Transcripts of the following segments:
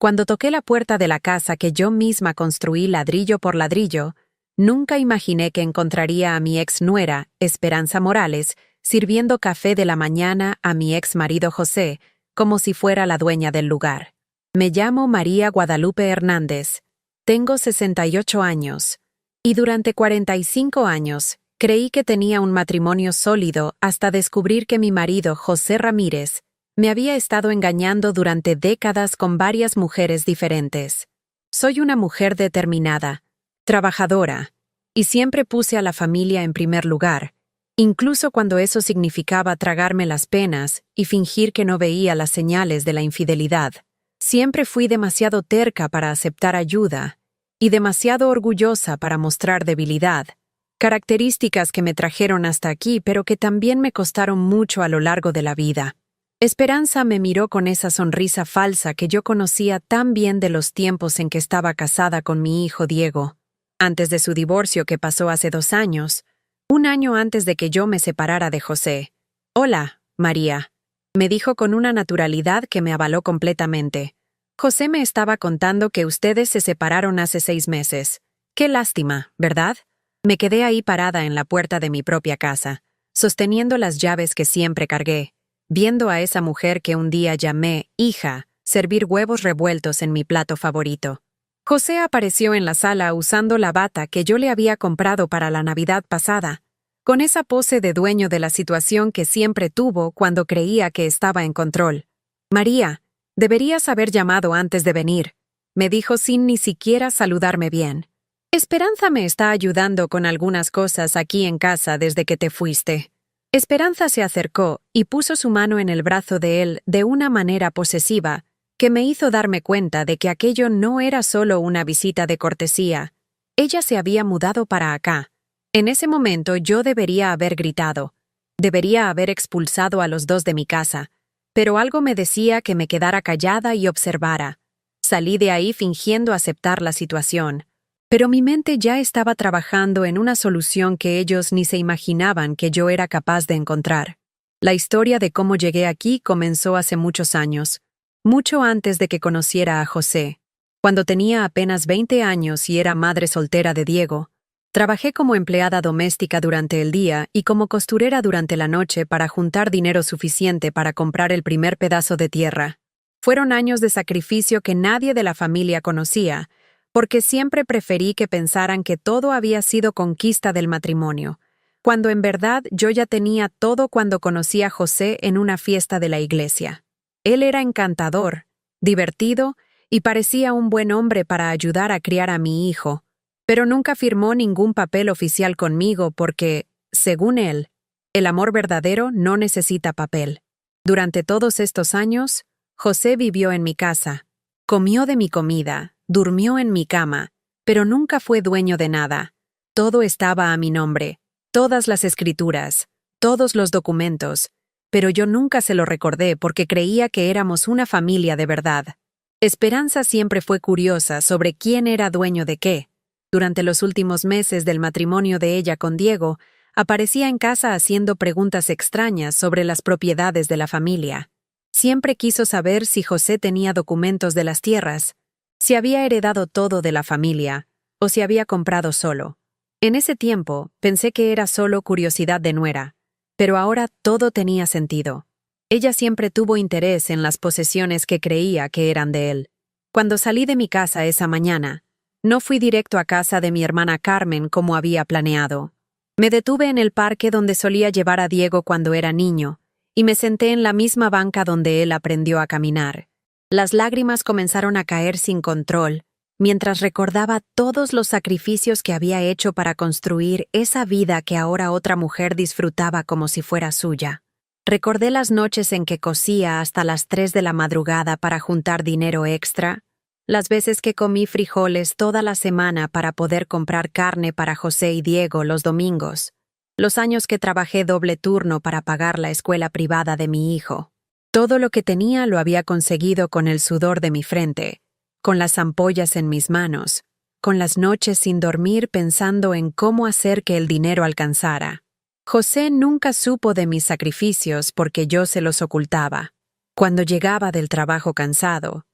Cuando toqué la puerta de la casa que yo misma construí ladrillo por ladrillo, nunca imaginé que encontraría a mi ex nuera, Esperanza Morales, sirviendo café de la mañana a mi ex marido José, como si fuera la dueña del lugar. Me llamo María Guadalupe Hernández. Tengo 68 años. Y durante 45 años, creí que tenía un matrimonio sólido hasta descubrir que mi marido, José Ramírez, me había estado engañando durante décadas con varias mujeres diferentes. Soy una mujer determinada, trabajadora, y siempre puse a la familia en primer lugar, incluso cuando eso significaba tragarme las penas y fingir que no veía las señales de la infidelidad. Siempre fui demasiado terca para aceptar ayuda y demasiado orgullosa para mostrar debilidad, características que me trajeron hasta aquí pero que también me costaron mucho a lo largo de la vida. Esperanza me miró con esa sonrisa falsa que yo conocía tan bien de los tiempos en que estaba casada con mi hijo Diego, antes de su divorcio que pasó hace 2 años, un año antes de que yo me separara de José. «Hola, María», me dijo con una naturalidad que me avaló completamente. «José me estaba contando que ustedes se separaron hace 6 meses. Qué lástima, ¿verdad?» Me quedé ahí parada en la puerta de mi propia casa, sosteniendo las llaves que siempre cargué, viendo a esa mujer que un día llamé hija servir huevos revueltos en mi plato favorito. José apareció en la sala usando la bata que yo le había comprado para la Navidad pasada, con esa pose de dueño de la situación que siempre tuvo cuando creía que estaba en control. «María, deberías haber llamado antes de venir», me dijo sin ni siquiera saludarme bien. «Esperanza me está ayudando con algunas cosas aquí en casa desde que te fuiste». Esperanza se acercó y puso su mano en el brazo de él de una manera posesiva que me hizo darme cuenta de que aquello no era solo una visita de cortesía. Ella se había mudado para acá. En ese momento yo debería haber gritado. Debería haber expulsado a los 2 de mi casa. Pero algo me decía que me quedara callada y observara. Salí de ahí fingiendo aceptar la situación. Pero mi mente ya estaba trabajando en una solución que ellos ni se imaginaban que yo era capaz de encontrar. La historia de cómo llegué aquí comenzó hace muchos años, mucho antes de que conociera a José. Cuando tenía apenas 20 años y era madre soltera de Diego, trabajé como empleada doméstica durante el día y como costurera durante la noche para juntar dinero suficiente para comprar el primer pedazo de tierra. Fueron años de sacrificio que nadie de la familia conocía, porque siempre preferí que pensaran que todo había sido conquista del matrimonio, cuando en verdad yo ya tenía todo cuando conocí a José en una fiesta de la iglesia. Él era encantador, divertido y parecía un buen hombre para ayudar a criar a mi hijo, pero nunca firmó ningún papel oficial conmigo porque, según él, el amor verdadero no necesita papel. Durante todos estos años, José vivió en mi casa, comió de mi comida, durmió en mi cama, pero nunca fue dueño de nada. Todo estaba a mi nombre, todas las escrituras, todos los documentos, pero yo nunca se lo recordé porque creía que éramos una familia de verdad. Esperanza siempre fue curiosa sobre quién era dueño de qué. Durante los últimos meses del matrimonio de ella con Diego, aparecía en casa haciendo preguntas extrañas sobre las propiedades de la familia. Siempre quiso saber si José tenía documentos de las tierras, si había heredado todo de la familia, o si había comprado solo. En ese tiempo, pensé que era solo curiosidad de nuera, pero ahora todo tenía sentido. Ella siempre tuvo interés en las posesiones que creía que eran de él. Cuando salí de mi casa esa mañana, no fui directo a casa de mi hermana Carmen como había planeado. Me detuve en el parque donde solía llevar a Diego cuando era niño, y me senté en la misma banca donde él aprendió a caminar. Las lágrimas comenzaron a caer sin control, mientras recordaba todos los sacrificios que había hecho para construir esa vida que ahora otra mujer disfrutaba como si fuera suya. Recordé las noches en que cosía hasta las 3 de la madrugada para juntar dinero extra, las veces que comí frijoles toda la semana para poder comprar carne para José y Diego los domingos, los años que trabajé doble turno para pagar la escuela privada de mi hijo. Todo lo que tenía lo había conseguido con el sudor de mi frente, con las ampollas en mis manos, con las noches sin dormir pensando en cómo hacer que el dinero alcanzara. José nunca supo de mis sacrificios porque yo se los ocultaba. Cuando llegaba del trabajo cansado,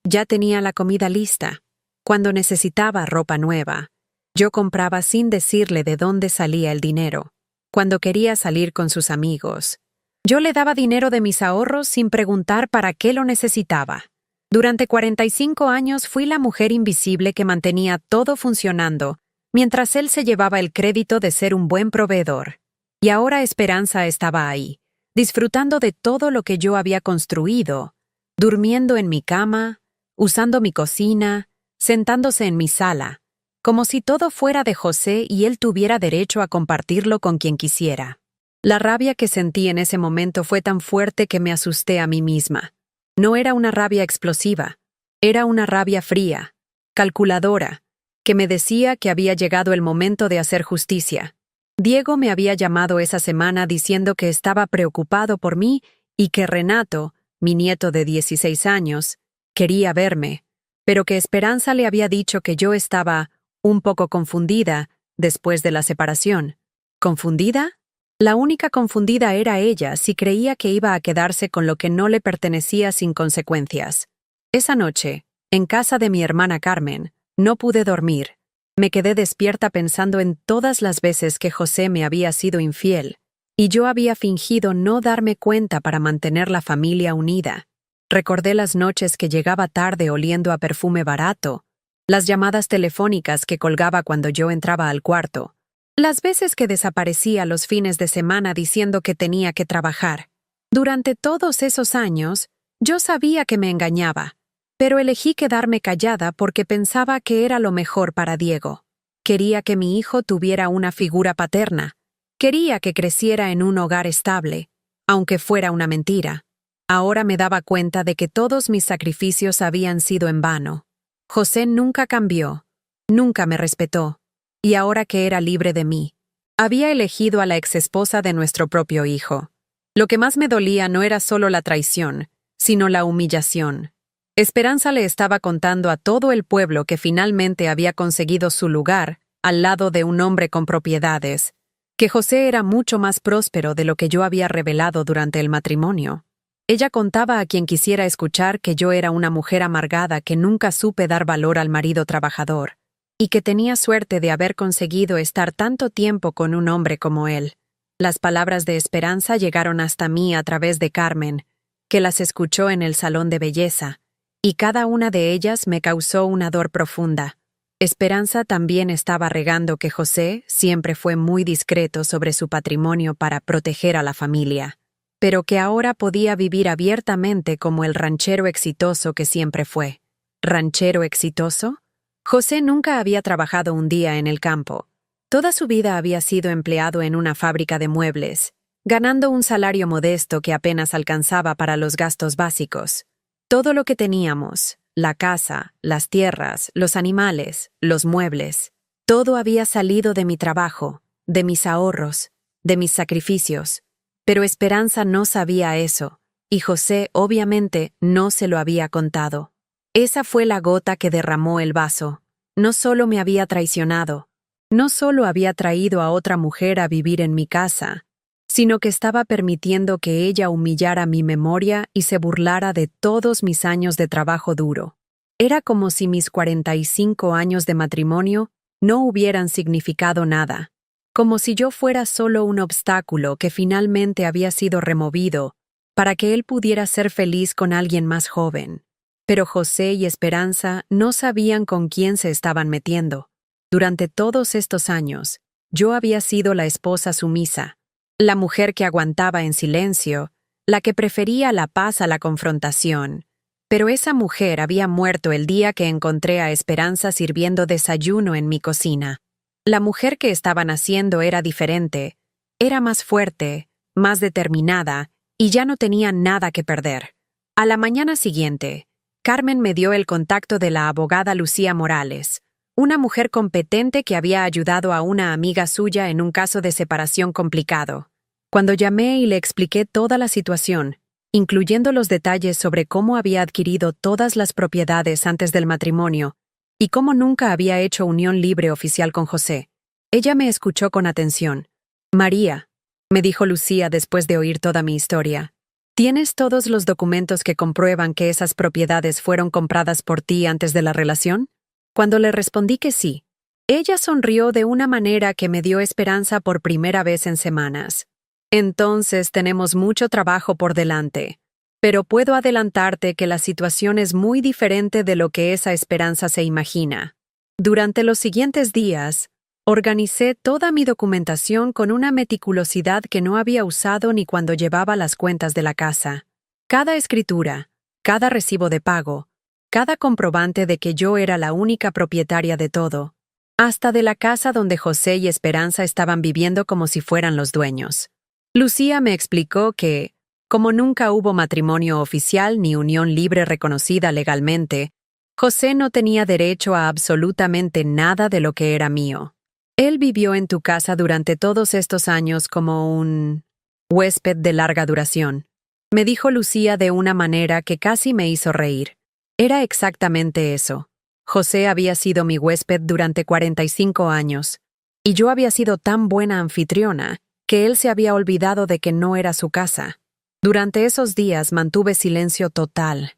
Ya tenía la comida lista. Cuando necesitaba ropa nueva, yo compraba sin decirle de dónde salía el dinero. Cuando quería salir con sus amigos, yo le daba dinero de mis ahorros sin preguntar para qué lo necesitaba. Durante 45 años fui la mujer invisible que mantenía todo funcionando, mientras él se llevaba el crédito de ser un buen proveedor. Y ahora Esperanza estaba ahí, disfrutando de todo lo que yo había construido, durmiendo en mi cama, usando mi cocina, sentándose en mi sala, como si todo fuera de José y él tuviera derecho a compartirlo con quien quisiera. La rabia que sentí en ese momento fue tan fuerte que me asusté a mí misma. No era una rabia explosiva, era una rabia fría, calculadora, que me decía que había llegado el momento de hacer justicia. Diego me había llamado esa semana diciendo que estaba preocupado por mí y que Renato, mi nieto de 16 años, quería verme, pero que Esperanza le había dicho que yo estaba un poco confundida después de la separación. ¿Confundida? La única confundida era ella si creía que iba a quedarse con lo que no le pertenecía sin consecuencias. Esa noche, en casa de mi hermana Carmen, no pude dormir. Me quedé despierta pensando en todas las veces que José me había sido infiel, y yo había fingido no darme cuenta para mantener la familia unida. Recordé las noches que llegaba tarde oliendo a perfume barato, las llamadas telefónicas que colgaba cuando yo entraba al cuarto, las veces que desaparecía los fines de semana diciendo que tenía que trabajar. Durante todos esos años, yo sabía que me engañaba, pero elegí quedarme callada porque pensaba que era lo mejor para Diego. Quería que mi hijo tuviera una figura paterna. Quería que creciera en un hogar estable, aunque fuera una mentira. Ahora me daba cuenta de que todos mis sacrificios habían sido en vano. José nunca cambió, nunca me respetó, y ahora que era libre de mí, había elegido a la exesposa de nuestro propio hijo. Lo que más me dolía no era solo la traición, sino la humillación. Esperanza le estaba contando a todo el pueblo que finalmente había conseguido su lugar al lado de un hombre con propiedades, que José era mucho más próspero de lo que yo había revelado durante el matrimonio. Ella contaba a quien quisiera escuchar que yo era una mujer amargada que nunca supe dar valor al marido trabajador, y que tenía suerte de haber conseguido estar tanto tiempo con un hombre como él. Las palabras de Esperanza llegaron hasta mí a través de Carmen, que las escuchó en el salón de belleza, y cada una de ellas me causó una dor profunda. Esperanza también estaba regando que José siempre fue muy discreto sobre su patrimonio para proteger a la familia, pero que ahora podía vivir abiertamente como el ranchero exitoso que siempre fue. ¿Ranchero exitoso? José nunca había trabajado un día en el campo. Toda su vida había sido empleado en una fábrica de muebles, ganando un salario modesto que apenas alcanzaba para los gastos básicos. Todo lo que teníamos, la casa, las tierras, los animales, los muebles, todo había salido de mi trabajo, de mis ahorros, de mis sacrificios. Pero Esperanza no sabía eso, y José obviamente no se lo había contado. Esa fue la gota que derramó el vaso. No solo me había traicionado, no solo había traído a otra mujer a vivir en mi casa, sino que estaba permitiendo que ella humillara mi memoria y se burlara de todos mis años de trabajo duro. Era como si mis 45 años de matrimonio no hubieran significado nada, como si yo fuera solo un obstáculo que finalmente había sido removido para que él pudiera ser feliz con alguien más joven. Pero José y Esperanza no sabían con quién se estaban metiendo. Durante todos estos años, yo había sido la esposa sumisa, la mujer que aguantaba en silencio, la que prefería la paz a la confrontación. Pero esa mujer había muerto el día que encontré a Esperanza sirviendo desayuno en mi cocina. La mujer que estaba naciendo era diferente, era más fuerte, más determinada, y ya no tenía nada que perder. A la mañana siguiente, Carmen me dio el contacto de la abogada Lucía Morales, una mujer competente que había ayudado a una amiga suya en un caso de separación complicado. Cuando llamé y le expliqué toda la situación, incluyendo los detalles sobre cómo había adquirido todas las propiedades antes del matrimonio y cómo nunca había hecho unión libre oficial con José, ella me escuchó con atención. «María», me dijo Lucía después de oír toda mi historia, ¿Tienes todos los documentos que comprueban que esas propiedades fueron compradas por ti antes de la relación? Cuando le respondí que sí, ella sonrió de una manera que me dio esperanza por primera vez en semanas. Entonces tenemos mucho trabajo por delante, pero puedo adelantarte que la situación es muy diferente de lo que esa esperanza se imagina. Durante los siguientes días, organicé toda mi documentación con una meticulosidad que no había usado ni cuando llevaba las cuentas de la casa. Cada escritura, cada recibo de pago, cada comprobante de que yo era la única propietaria de todo, hasta de la casa donde José y Esperanza estaban viviendo como si fueran los dueños. Lucía me explicó que, como nunca hubo matrimonio oficial ni unión libre reconocida legalmente, José no tenía derecho a absolutamente nada de lo que era mío. Él vivió en tu casa durante todos estos años como un huésped de larga duración, me dijo Lucía de una manera que casi me hizo reír. Era exactamente eso. José había sido mi huésped durante 45 años, y yo había sido tan buena anfitriona que él se había olvidado de que no era su casa. Durante esos días mantuve silencio total.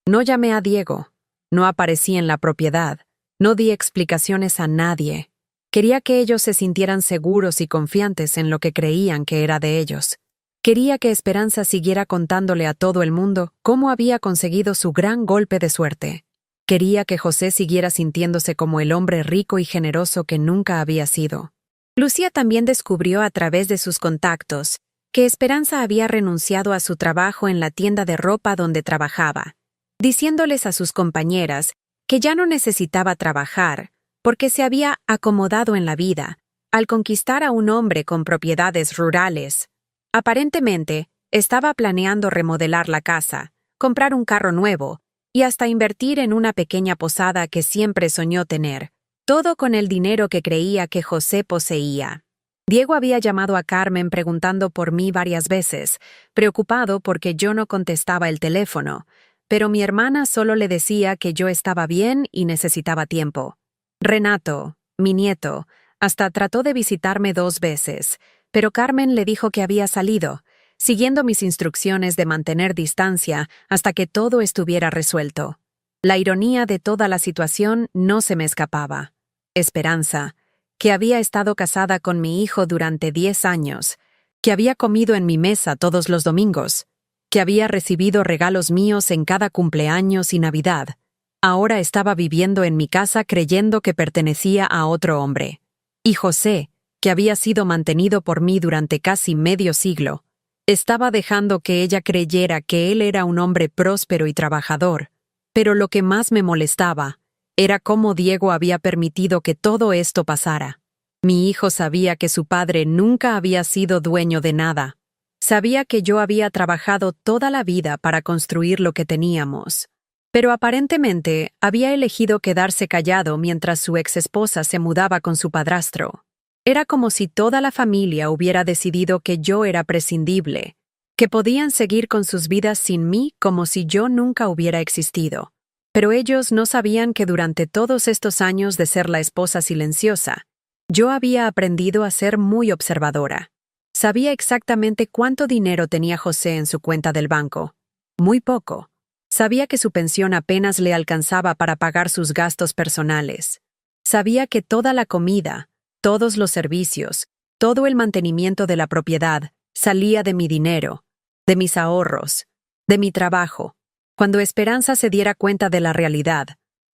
No llamé a Diego, no aparecí en la propiedad, no di explicaciones a nadie. Quería que ellos se sintieran seguros y confiantes en lo que creían que era de ellos. Quería que Esperanza siguiera contándole a todo el mundo cómo había conseguido su gran golpe de suerte. Quería que José siguiera sintiéndose como el hombre rico y generoso que nunca había sido. Lucía también descubrió a través de sus contactos que Esperanza había renunciado a su trabajo en la tienda de ropa donde trabajaba, diciéndoles a sus compañeras que ya no necesitaba trabajar porque se había acomodado en la vida al conquistar a un hombre con propiedades rurales. Aparentemente, estaba planeando remodelar la casa, comprar un carro nuevo y hasta invertir en una pequeña posada que siempre soñó tener, todo con el dinero que creía que José poseía. Diego había llamado a Carmen preguntando por mí varias veces, preocupado porque yo no contestaba el teléfono, pero mi hermana solo le decía que yo estaba bien y necesitaba tiempo. Renato, mi nieto, hasta trató de visitarme 2 veces, pero Carmen le dijo que había salido, siguiendo mis instrucciones de mantener distancia hasta que todo estuviera resuelto. La ironía de toda la situación no se me escapaba. Esperanza, que había estado casada con mi hijo durante 10 años, que había comido en mi mesa todos los domingos, que había recibido regalos míos en cada cumpleaños y Navidad, ahora estaba viviendo en mi casa creyendo que pertenecía a otro hombre. Y José, que había sido mantenido por mí durante casi medio siglo, estaba dejando que ella creyera que él era un hombre próspero y trabajador. Pero lo que más me molestaba era cómo Diego había permitido que todo esto pasara. Mi hijo sabía que su padre nunca había sido dueño de nada. Sabía que yo había trabajado toda la vida para construir lo que teníamos. Pero aparentemente había elegido quedarse callado mientras su exesposa se mudaba con su padrastro. Era como si toda la familia hubiera decidido que yo era prescindible, que podían seguir con sus vidas sin mí como si yo nunca hubiera existido. Pero ellos no sabían que durante todos estos años de ser la esposa silenciosa, yo había aprendido a ser muy observadora. Sabía exactamente cuánto dinero tenía José en su cuenta del banco. Muy poco. Sabía que su pensión apenas le alcanzaba para pagar sus gastos personales. Sabía que toda la comida, todos los servicios, todo el mantenimiento de la propiedad salía de mi dinero, de mis ahorros, de mi trabajo. Cuando Esperanza se diera cuenta de la realidad,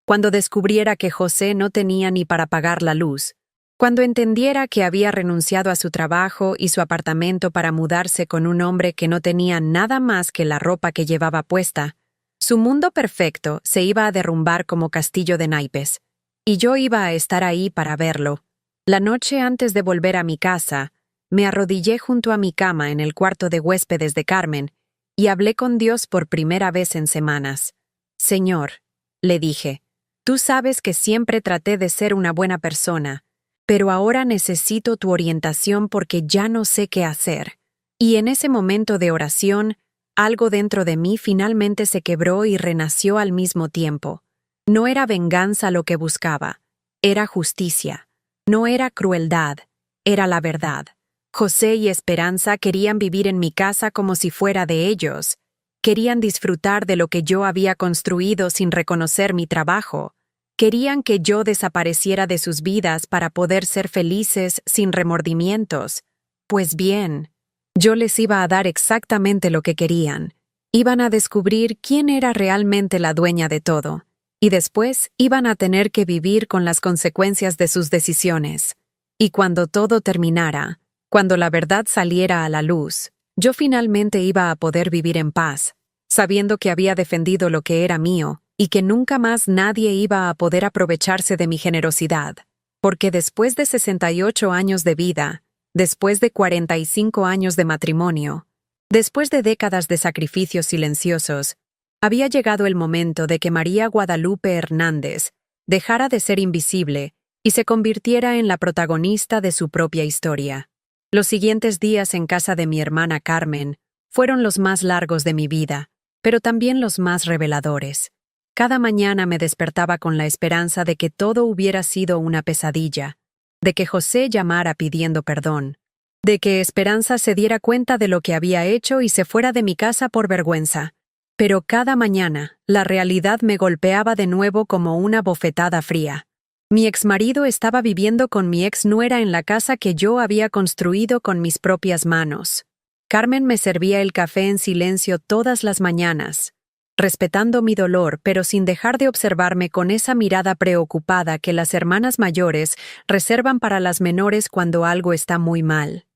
cuando descubriera que José no tenía ni para pagar la luz, cuando entendiera que había renunciado a su trabajo y su apartamento para mudarse con un hombre que no tenía nada más que la ropa que llevaba puesta, su mundo perfecto se iba a derrumbar como castillo de naipes, y yo iba a estar ahí para verlo. La noche antes de volver a mi casa, me arrodillé junto a mi cama en el cuarto de huéspedes de Carmen y hablé con Dios por primera vez en semanas. Señor, le dije, tú sabes que siempre traté de ser una buena persona, pero ahora necesito tu orientación porque ya no sé qué hacer. Y en ese momento de oración, algo dentro de mí finalmente se quebró y renació al mismo tiempo. No era venganza lo que buscaba, era justicia. No era crueldad, era la verdad. José y Esperanza querían vivir en mi casa como si fuera de ellos. Querían disfrutar de lo que yo había construido sin reconocer mi trabajo. Querían que yo desapareciera de sus vidas para poder ser felices sin remordimientos. Pues bien, yo les iba a dar exactamente lo que querían. Iban a descubrir quién era realmente la dueña de todo. Y después iban a tener que vivir con las consecuencias de sus decisiones. Y cuando todo terminara, cuando la verdad saliera a la luz, yo finalmente iba a poder vivir en paz, sabiendo que había defendido lo que era mío y que nunca más nadie iba a poder aprovecharse de mi generosidad. Porque después de 68 años de vida, después de 45 años de matrimonio, después de décadas de sacrificios silenciosos, había llegado el momento de que María Guadalupe Hernández dejara de ser invisible y se convirtiera en la protagonista de su propia historia. Los siguientes días en casa de mi hermana Carmen fueron los más largos de mi vida, pero también los más reveladores. Cada mañana me despertaba con la esperanza de que todo hubiera sido una pesadilla, de que José llamara pidiendo perdón, de que Esperanza se diera cuenta de lo que había hecho y se fuera de mi casa por vergüenza. Pero cada mañana, la realidad me golpeaba de nuevo como una bofetada fría. Mi exmarido estaba viviendo con mi exnuera en la casa que yo había construido con mis propias manos. Carmen me servía el café en silencio todas las mañanas, respetando mi dolor, pero sin dejar de observarme con esa mirada preocupada que las hermanas mayores reservan para las menores cuando algo está muy mal.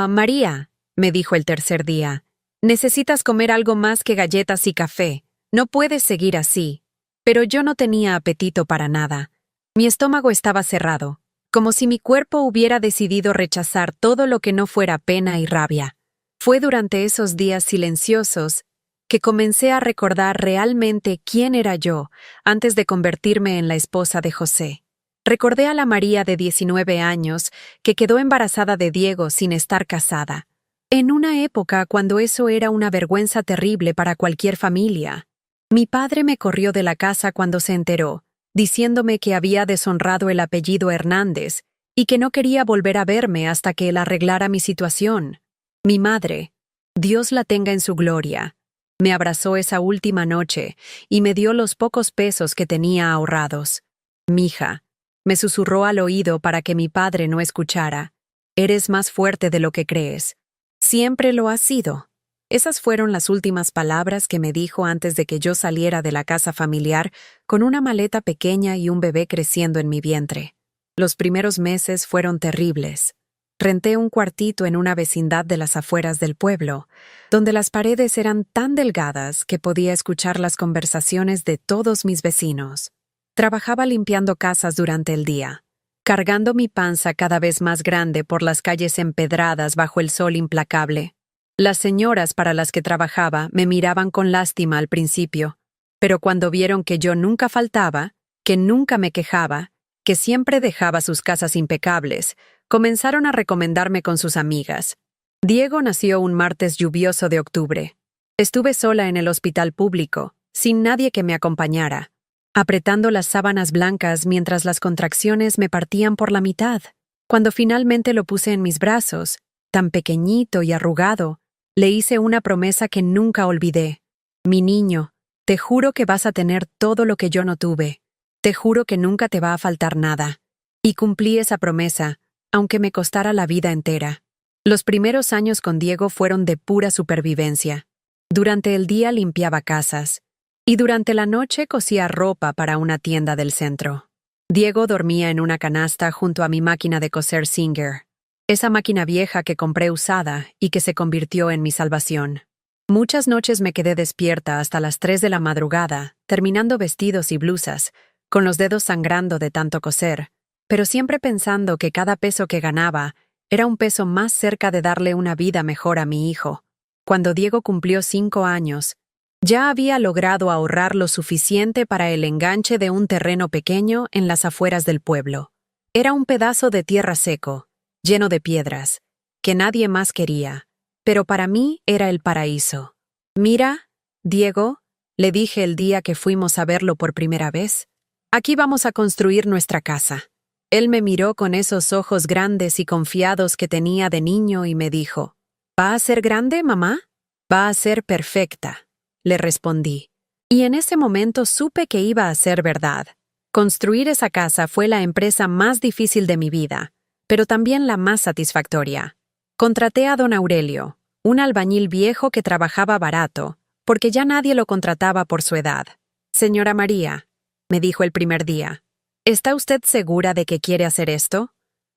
María, me dijo el tercer día, necesitas comer algo más que galletas y café. No puedes seguir así. Pero yo no tenía apetito para nada. Mi estómago estaba cerrado, como si mi cuerpo hubiera decidido rechazar todo lo que no fuera pena y rabia. Fue durante esos días silenciosos que comencé a recordar realmente quién era yo antes de convertirme en la esposa de José. Recordé a la María de 19 años que quedó embarazada de Diego sin estar casada, en una época cuando eso era una vergüenza terrible para cualquier familia. Mi padre me corrió de la casa cuando se enteró, diciéndome que había deshonrado el apellido Hernández y que no quería volver a verme hasta que él arreglara mi situación. Mi madre, Dios la tenga en su gloria, me abrazó esa última noche y me dio los pocos pesos que tenía ahorrados. Mija, me susurró al oído para que mi padre no escuchara. Eres más fuerte de lo que crees. Siempre lo has sido. Esas fueron las últimas palabras que me dijo antes de que yo saliera de la casa familiar con una maleta pequeña y un bebé creciendo en mi vientre. Los primeros meses fueron terribles. Renté un cuartito en una vecindad de las afueras del pueblo, donde las paredes eran tan delgadas que podía escuchar las conversaciones de todos mis vecinos. Trabajaba limpiando casas durante el día, cargando mi panza cada vez más grande por las calles empedradas bajo el sol implacable. Las señoras para las que trabajaba me miraban con lástima al principio, pero cuando vieron que yo nunca faltaba, que nunca me quejaba, que siempre dejaba sus casas impecables, comenzaron a recomendarme con sus amigas. Diego nació un martes lluvioso de octubre. Estuve sola en el hospital público, sin nadie que me acompañara, apretando las sábanas blancas mientras las contracciones me partían por la mitad. Cuando finalmente lo puse en mis brazos, tan pequeñito y arrugado, le hice una promesa que nunca olvidé. Mi niño, te juro que vas a tener todo lo que yo no tuve. Te juro que nunca te va a faltar nada. Y cumplí esa promesa, aunque me costara la vida entera. Los primeros años con Diego fueron de pura supervivencia. Durante el día limpiaba casas, y durante la noche cosía ropa para una tienda del centro. Diego dormía en una canasta junto a mi máquina de coser Singer, esa máquina vieja que compré usada y que se convirtió en mi salvación. Muchas noches me quedé despierta hasta las 3 de la madrugada, terminando vestidos y blusas, con los dedos sangrando de tanto coser, pero siempre pensando que cada peso que ganaba era un peso más cerca de darle una vida mejor a mi hijo. Cuando Diego cumplió 5 años, ya había logrado ahorrar lo suficiente para el enganche de un terreno pequeño en las afueras del pueblo. Era un pedazo de tierra seco, lleno de piedras, que nadie más quería, pero para mí era el paraíso. Mira, Diego, le dije el día que fuimos a verlo por primera vez, aquí vamos a construir nuestra casa. Él me miró con esos ojos grandes y confiados que tenía de niño y me dijo, ¿va a ser grande, mamá? Va a ser perfecta, le respondí. Y en ese momento supe que iba a ser verdad. Construir esa casa fue la empresa más difícil de mi vida, pero también la más satisfactoria. Contraté a don Aurelio, un albañil viejo que trabajaba barato, porque ya nadie lo contrataba por su edad. Señora María, me dijo el primer día, ¿está usted segura de que quiere hacer esto?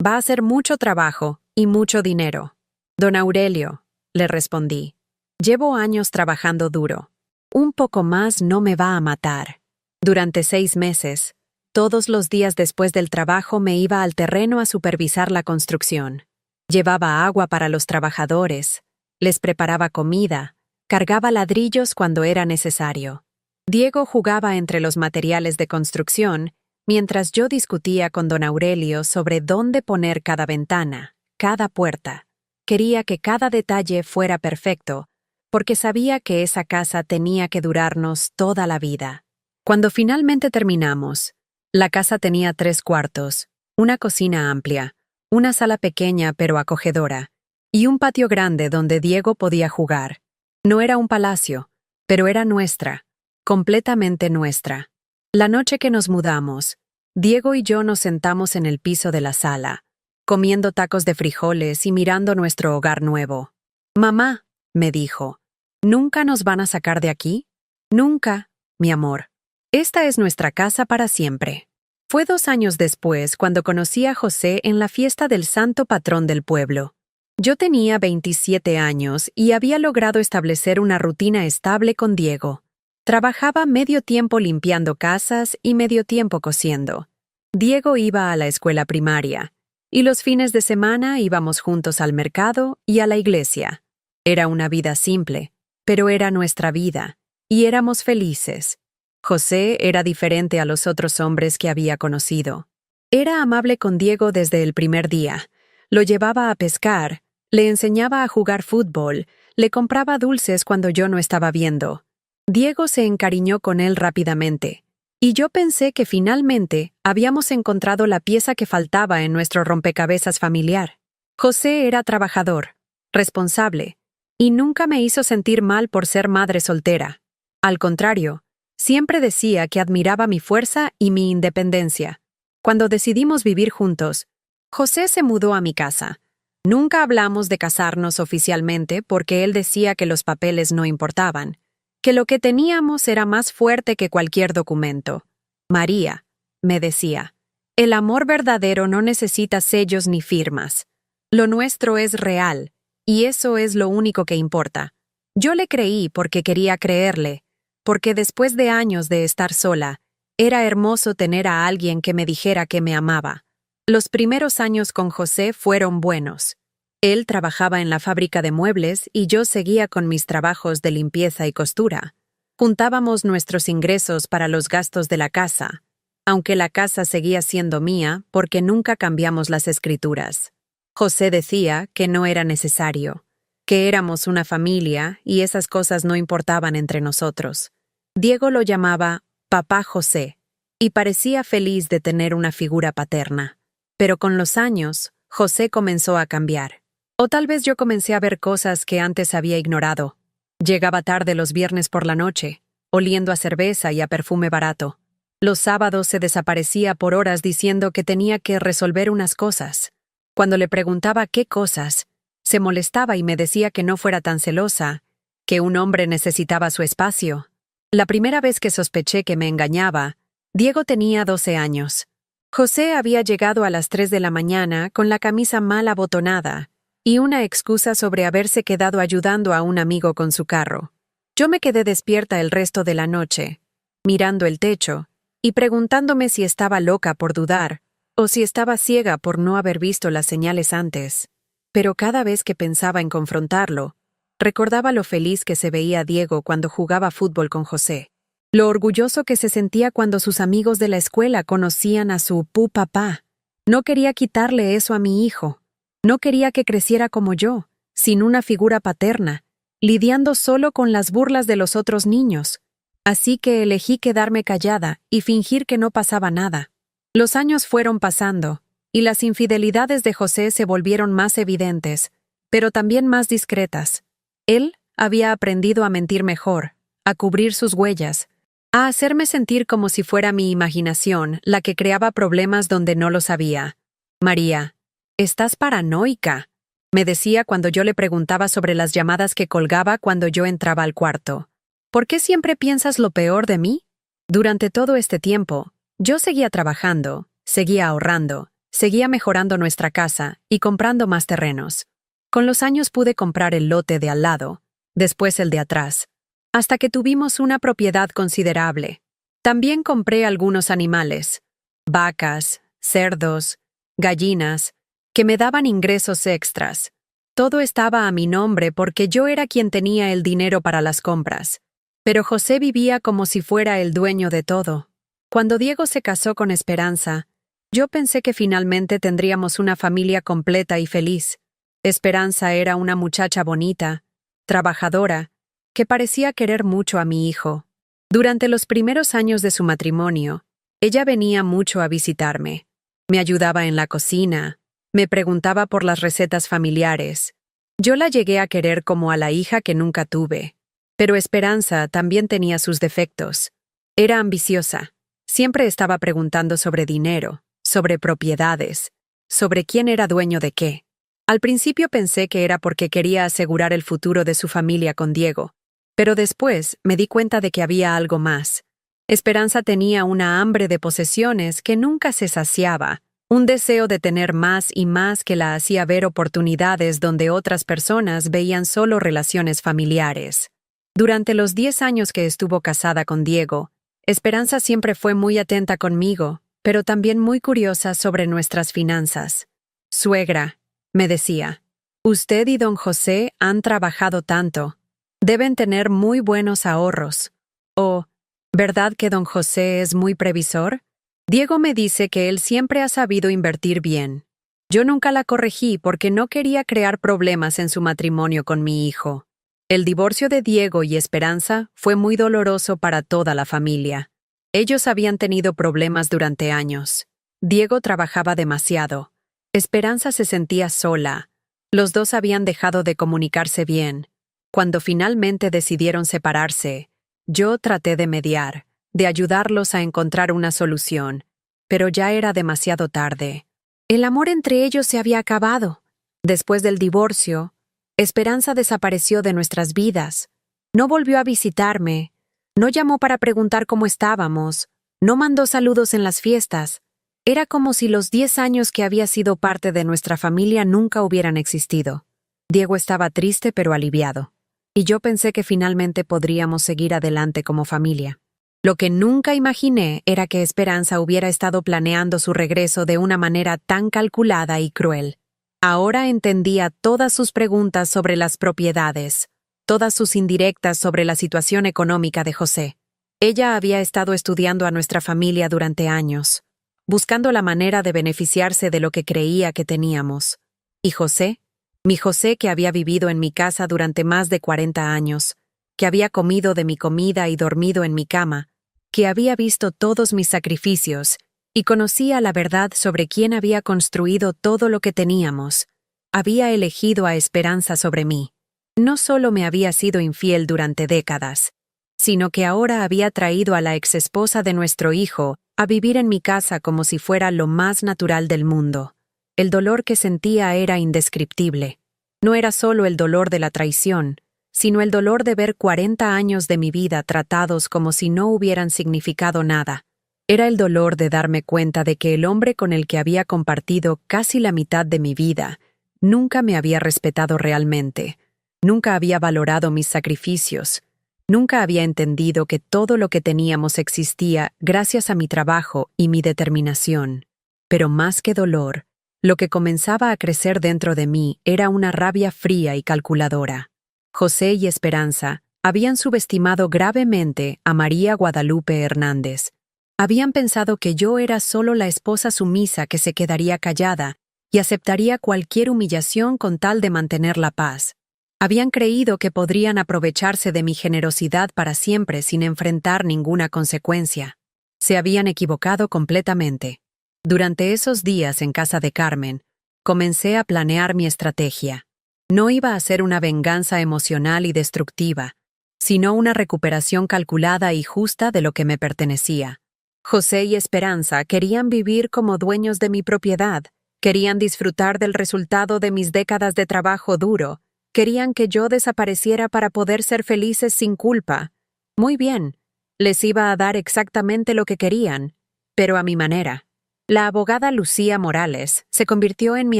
Va a ser mucho trabajo y mucho dinero. Don Aurelio, le respondí, llevo años trabajando duro. Un poco más no me va a matar. Durante 6 meses, todos los días después del trabajo me iba al terreno a supervisar la construcción. Llevaba agua para los trabajadores, les preparaba comida, cargaba ladrillos cuando era necesario. Diego jugaba entre los materiales de construcción, mientras yo discutía con don Aurelio sobre dónde poner cada ventana, cada puerta. Quería que cada detalle fuera perfecto, porque sabía que esa casa tenía que durarnos toda la vida. Cuando finalmente terminamos, la casa tenía 3 cuartos, una cocina amplia, una sala pequeña pero acogedora, y un patio grande donde Diego podía jugar. No era un palacio, pero era nuestra, completamente nuestra. La noche que nos mudamos, Diego y yo nos sentamos en el piso de la sala, comiendo tacos de frijoles y mirando nuestro hogar nuevo. «Mamá», me dijo, «¿nunca nos van a sacar de aquí?» «Nunca, mi amor. Esta es nuestra casa para siempre». Fue 2 años después cuando conocí a José en la fiesta del santo patrón del pueblo. Yo tenía 27 años y había logrado establecer una rutina estable con Diego. Trabajaba medio tiempo limpiando casas y medio tiempo cosiendo. Diego iba a la escuela primaria, y los fines de semana íbamos juntos al mercado y a la iglesia. Era una vida simple, pero era nuestra vida, y éramos felices. José era diferente a los otros hombres que había conocido. Era amable con Diego desde el primer día. Lo llevaba a pescar, le enseñaba a jugar fútbol, le compraba dulces cuando yo no estaba viendo. Diego se encariñó con él rápidamente, y yo pensé que finalmente habíamos encontrado la pieza que faltaba en nuestro rompecabezas familiar. José era trabajador, responsable, y nunca me hizo sentir mal por ser madre soltera. Al contrario, siempre decía que admiraba mi fuerza y mi independencia. Cuando decidimos vivir juntos, José se mudó a mi casa. Nunca hablamos de casarnos oficialmente porque él decía que los papeles no importaban, que lo que teníamos era más fuerte que cualquier documento. María, me decía, el amor verdadero no necesita sellos ni firmas. Lo nuestro es real, y eso es lo único que importa. Yo le creí porque quería creerle, porque después de años de estar sola, era hermoso tener a alguien que me dijera que me amaba. Los primeros años con José fueron buenos. Él trabajaba en la fábrica de muebles y yo seguía con mis trabajos de limpieza y costura. Juntábamos nuestros ingresos para los gastos de la casa, aunque la casa seguía siendo mía porque nunca cambiamos las escrituras. José decía que no era necesario, que éramos una familia y esas cosas no importaban entre nosotros. Diego lo llamaba Papá José y parecía feliz de tener una figura paterna. Pero con los años, José comenzó a cambiar. O tal vez yo comencé a ver cosas que antes había ignorado. Llegaba tarde los viernes por la noche, oliendo a cerveza y a perfume barato. Los sábados se desaparecía por horas diciendo que tenía que resolver unas cosas. Cuando le preguntaba qué cosas, se molestaba y me decía que no fuera tan celosa, que un hombre necesitaba su espacio. La primera vez que sospeché que me engañaba, Diego tenía 12 años. José había llegado a las 3 de la mañana con la camisa mal abotonada y una excusa sobre haberse quedado ayudando a un amigo con su carro. Yo me quedé despierta el resto de la noche, mirando el techo y preguntándome si estaba loca por dudar o si estaba ciega por no haber visto las señales antes. Pero cada vez que pensaba en confrontarlo, recordaba lo feliz que se veía Diego cuando jugaba fútbol con José, lo orgulloso que se sentía cuando sus amigos de la escuela conocían a su papá. No quería quitarle eso a mi hijo. No quería que creciera como yo, sin una figura paterna, lidiando solo con las burlas de los otros niños. Así que elegí quedarme callada y fingir que no pasaba nada. Los años fueron pasando, y las infidelidades de José se volvieron más evidentes, pero también más discretas. Él había aprendido a mentir mejor, a cubrir sus huellas, a hacerme sentir como si fuera mi imaginación la que creaba problemas donde no los había. María, estás paranoica, me decía cuando yo le preguntaba sobre las llamadas que colgaba cuando yo entraba al cuarto. ¿Por qué siempre piensas lo peor de mí? Durante todo este tiempo, yo seguía trabajando, seguía ahorrando, seguía mejorando nuestra casa y comprando más terrenos. Con los años pude comprar el lote de al lado, después el de atrás, hasta que tuvimos una propiedad considerable. También compré algunos animales, vacas, cerdos, gallinas, que me daban ingresos extras. Todo estaba a mi nombre porque yo era quien tenía el dinero para las compras. Pero José vivía como si fuera el dueño de todo. Cuando Diego se casó con Esperanza, yo pensé que finalmente tendríamos una familia completa y feliz. Esperanza era una muchacha bonita, trabajadora, que parecía querer mucho a mi hijo. Durante los primeros años de su matrimonio, ella venía mucho a visitarme. Me ayudaba en la cocina, me preguntaba por las recetas familiares. Yo la llegué a querer como a la hija que nunca tuve. Pero Esperanza también tenía sus defectos. Era ambiciosa. Siempre estaba preguntando sobre dinero, sobre propiedades, sobre quién era dueño de qué. Al principio pensé que era porque quería asegurar el futuro de su familia con Diego, pero después me di cuenta de que había algo más. Esperanza tenía una hambre de posesiones que nunca se saciaba, un deseo de tener más y más que la hacía ver oportunidades donde otras personas veían solo relaciones familiares. Durante los 10 años que estuvo casada con Diego, Esperanza siempre fue muy atenta conmigo, pero también muy curiosa sobre nuestras finanzas. Suegra, me decía, usted y don José han trabajado tanto. Deben tener muy buenos ahorros. O, ¿verdad que don José es muy previsor? Diego me dice que él siempre ha sabido invertir bien. Yo nunca la corregí porque no quería crear problemas en su matrimonio con mi hijo. El divorcio de Diego y Esperanza fue muy doloroso para toda la familia. Ellos habían tenido problemas durante años. Diego trabajaba demasiado. Esperanza se sentía sola. Los dos habían dejado de comunicarse bien. Cuando finalmente decidieron separarse, yo traté de mediar, de ayudarlos a encontrar una solución, pero ya era demasiado tarde. El amor entre ellos se había acabado. Después del divorcio, Esperanza desapareció de nuestras vidas. No volvió a visitarme, no llamó para preguntar cómo estábamos, no mandó saludos en las fiestas. Era como si los 10 años que había sido parte de nuestra familia nunca hubieran existido. Diego estaba triste pero aliviado, y yo pensé que finalmente podríamos seguir adelante como familia. Lo que nunca imaginé era que Esperanza hubiera estado planeando su regreso de una manera tan calculada y cruel. Ahora entendía todas sus preguntas sobre las propiedades, todas sus indirectas sobre la situación económica de José. Ella había estado estudiando a nuestra familia durante años, buscando la manera de beneficiarse de lo que creía que teníamos. Y José, mi José que había vivido en mi casa durante más de 40 años, que había comido de mi comida y dormido en mi cama, que había visto todos mis sacrificios y conocía la verdad sobre quién había construido todo lo que teníamos, había elegido a Esperanza sobre mí. No solo me había sido infiel durante décadas, sino que ahora había traído a la exesposa de nuestro hijo a vivir en mi casa como si fuera lo más natural del mundo. El dolor que sentía era indescriptible. No era solo el dolor de la traición, sino el dolor de ver 40 años de mi vida tratados como si no hubieran significado nada. Era el dolor de darme cuenta de que el hombre con el que había compartido casi la mitad de mi vida nunca me había respetado realmente, nunca había valorado mis sacrificios, nunca había entendido que todo lo que teníamos existía gracias a mi trabajo y mi determinación. Pero más que dolor, lo que comenzaba a crecer dentro de mí era una rabia fría y calculadora. José y Esperanza habían subestimado gravemente a María Guadalupe Hernández. Habían pensado que yo era solo la esposa sumisa que se quedaría callada y aceptaría cualquier humillación con tal de mantener la paz. Habían creído que podrían aprovecharse de mi generosidad para siempre sin enfrentar ninguna consecuencia. Se habían equivocado completamente. Durante esos días en casa de Carmen, comencé a planear mi estrategia. No iba a ser una venganza emocional y destructiva, sino una recuperación calculada y justa de lo que me pertenecía. José y Esperanza querían vivir como dueños de mi propiedad, querían disfrutar del resultado de mis décadas de trabajo duro, querían que yo desapareciera para poder ser felices sin culpa. Muy bien, les iba a dar exactamente lo que querían, pero a mi manera. La abogada Lucía Morales se convirtió en mi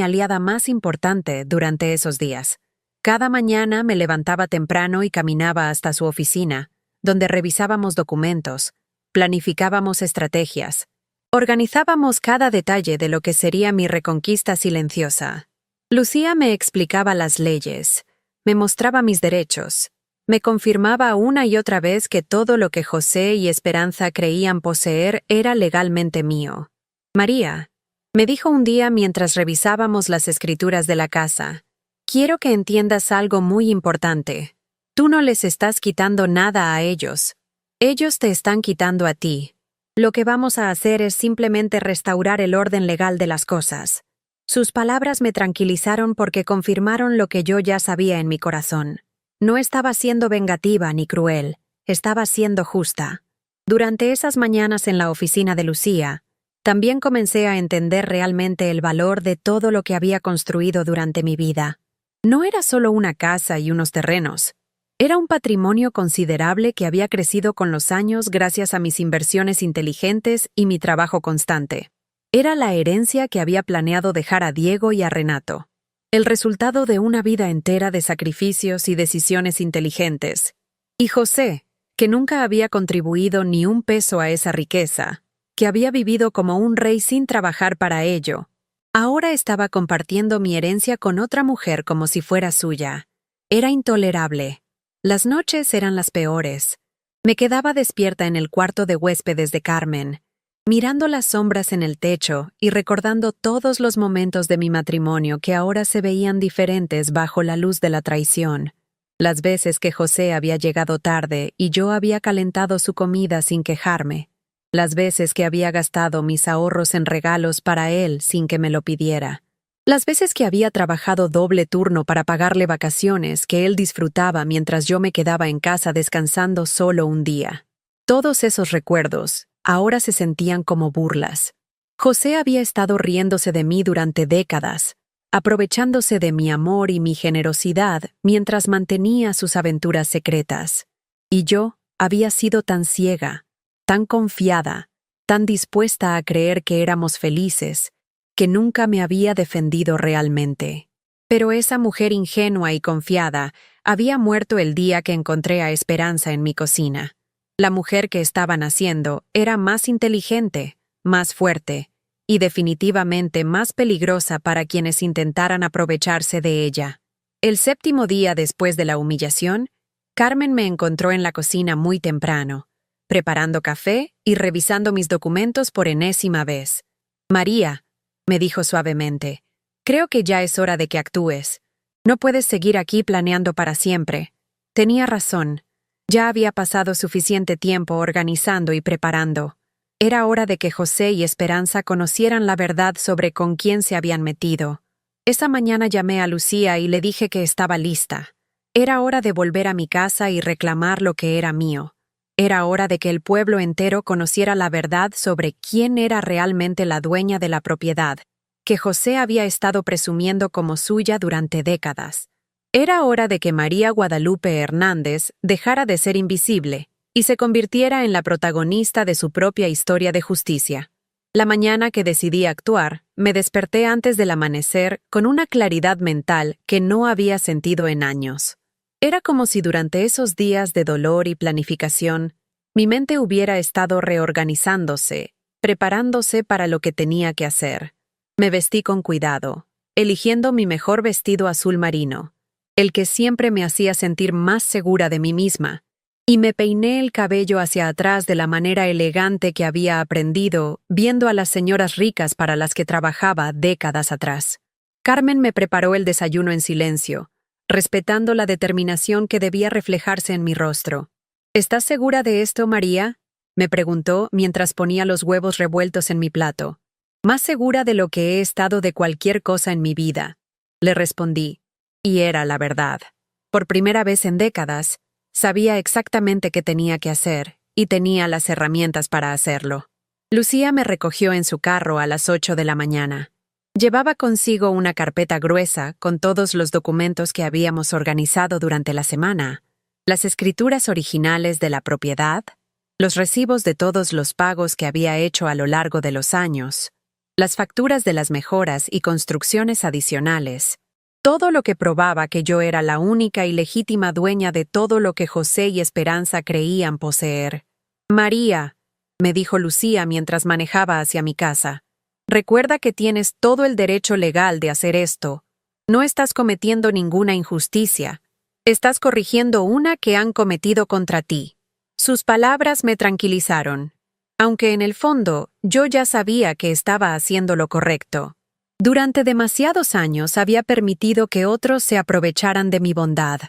aliada más importante durante esos días. Cada mañana me levantaba temprano y caminaba hasta su oficina, donde revisábamos documentos, planificábamos estrategias, organizábamos cada detalle de lo que sería mi reconquista silenciosa. Lucía me explicaba las leyes, me mostraba mis derechos, me confirmaba una y otra vez que todo lo que José y Esperanza creían poseer era legalmente mío. María, me dijo un día mientras revisábamos las escrituras de la casa, quiero que entiendas algo muy importante. Tú no les estás quitando nada a ellos. Ellos te están quitando a ti. Lo que vamos a hacer es simplemente restaurar el orden legal de las cosas. Sus palabras me tranquilizaron porque confirmaron lo que yo ya sabía en mi corazón. No estaba siendo vengativa ni cruel, estaba siendo justa. Durante esas mañanas en la oficina de Lucía, también comencé a entender realmente el valor de todo lo que había construido durante mi vida. No era solo una casa y unos terrenos. Era un patrimonio considerable que había crecido con los años gracias a mis inversiones inteligentes y mi trabajo constante. Era la herencia que había planeado dejar a Diego y a Renato. El resultado de una vida entera de sacrificios y decisiones inteligentes. Y José, que nunca había contribuido ni un peso a esa riqueza, que había vivido como un rey sin trabajar para ello, ahora estaba compartiendo mi herencia con otra mujer como si fuera suya. Era intolerable. Las noches eran las peores. Me quedaba despierta en el cuarto de huéspedes de Carmen, mirando las sombras en el techo y recordando todos los momentos de mi matrimonio que ahora se veían diferentes bajo la luz de la traición. Las veces que José había llegado tarde y yo había calentado su comida sin quejarme. Las veces que había gastado mis ahorros en regalos para él sin que me lo pidiera. Las veces que había trabajado doble turno para pagarle vacaciones que él disfrutaba mientras yo me quedaba en casa descansando solo un día. Todos esos recuerdos ahora se sentían como burlas. José había estado riéndose de mí durante décadas, aprovechándose de mi amor y mi generosidad mientras mantenía sus aventuras secretas. Y yo había sido tan ciega, tan confiada, tan dispuesta a creer que éramos felices, que nunca me había defendido realmente. Pero esa mujer ingenua y confiada había muerto el día que encontré a Esperanza en mi cocina. La mujer que estaba naciendo era más inteligente, más fuerte, y definitivamente más peligrosa para quienes intentaran aprovecharse de ella. El 7º día después de la humillación, Carmen me encontró en la cocina muy temprano, preparando café y revisando mis documentos por enésima vez. María, me dijo suavemente, creo que ya es hora de que actúes. No puedes seguir aquí planeando para siempre. Tenía razón. Ya había pasado suficiente tiempo organizando y preparando. Era hora de que José y Esperanza conocieran la verdad sobre con quién se habían metido. Esa mañana llamé a Lucía y le dije que estaba lista. Era hora de volver a mi casa y reclamar lo que era mío. Era hora de que el pueblo entero conociera la verdad sobre quién era realmente la dueña de la propiedad, que José había estado presumiendo como suya durante décadas. Era hora de que María Guadalupe Hernández dejara de ser invisible y se convirtiera en la protagonista de su propia historia de justicia. La mañana que decidí actuar, me desperté antes del amanecer con una claridad mental que no había sentido en años. Era como si durante esos días de dolor y planificación, mi mente hubiera estado reorganizándose, preparándose para lo que tenía que hacer. Me vestí con cuidado, eligiendo mi mejor vestido azul marino, el que siempre me hacía sentir más segura de mí misma, y me peiné el cabello hacia atrás de la manera elegante que había aprendido viendo a las señoras ricas para las que trabajaba décadas atrás. Carmen me preparó el desayuno en silencio, respetando la determinación que debía reflejarse en mi rostro. ¿Estás segura de esto, María?, me preguntó mientras ponía los huevos revueltos en mi plato. Más segura de lo que he estado de cualquier cosa en mi vida, le respondí, y era la verdad. Por primera vez en décadas, sabía exactamente qué tenía que hacer y tenía las herramientas para hacerlo. Lucía me recogió en su carro a las 8 de la mañana. Llevaba consigo una carpeta gruesa con todos los documentos que habíamos organizado durante la semana, las escrituras originales de la propiedad, los recibos de todos los pagos que había hecho a lo largo de los años, las facturas de las mejoras y construcciones adicionales, todo lo que probaba que yo era la única y legítima dueña de todo lo que José y Esperanza creían poseer. «María», me dijo Lucía mientras manejaba hacia mi casa, «recuerda que tienes todo el derecho legal de hacer esto. No estás cometiendo ninguna injusticia. Estás corrigiendo una que han cometido contra ti». Sus palabras me tranquilizaron, aunque en el fondo yo ya sabía que estaba haciendo lo correcto. Durante demasiados años había permitido que otros se aprovecharan de mi bondad.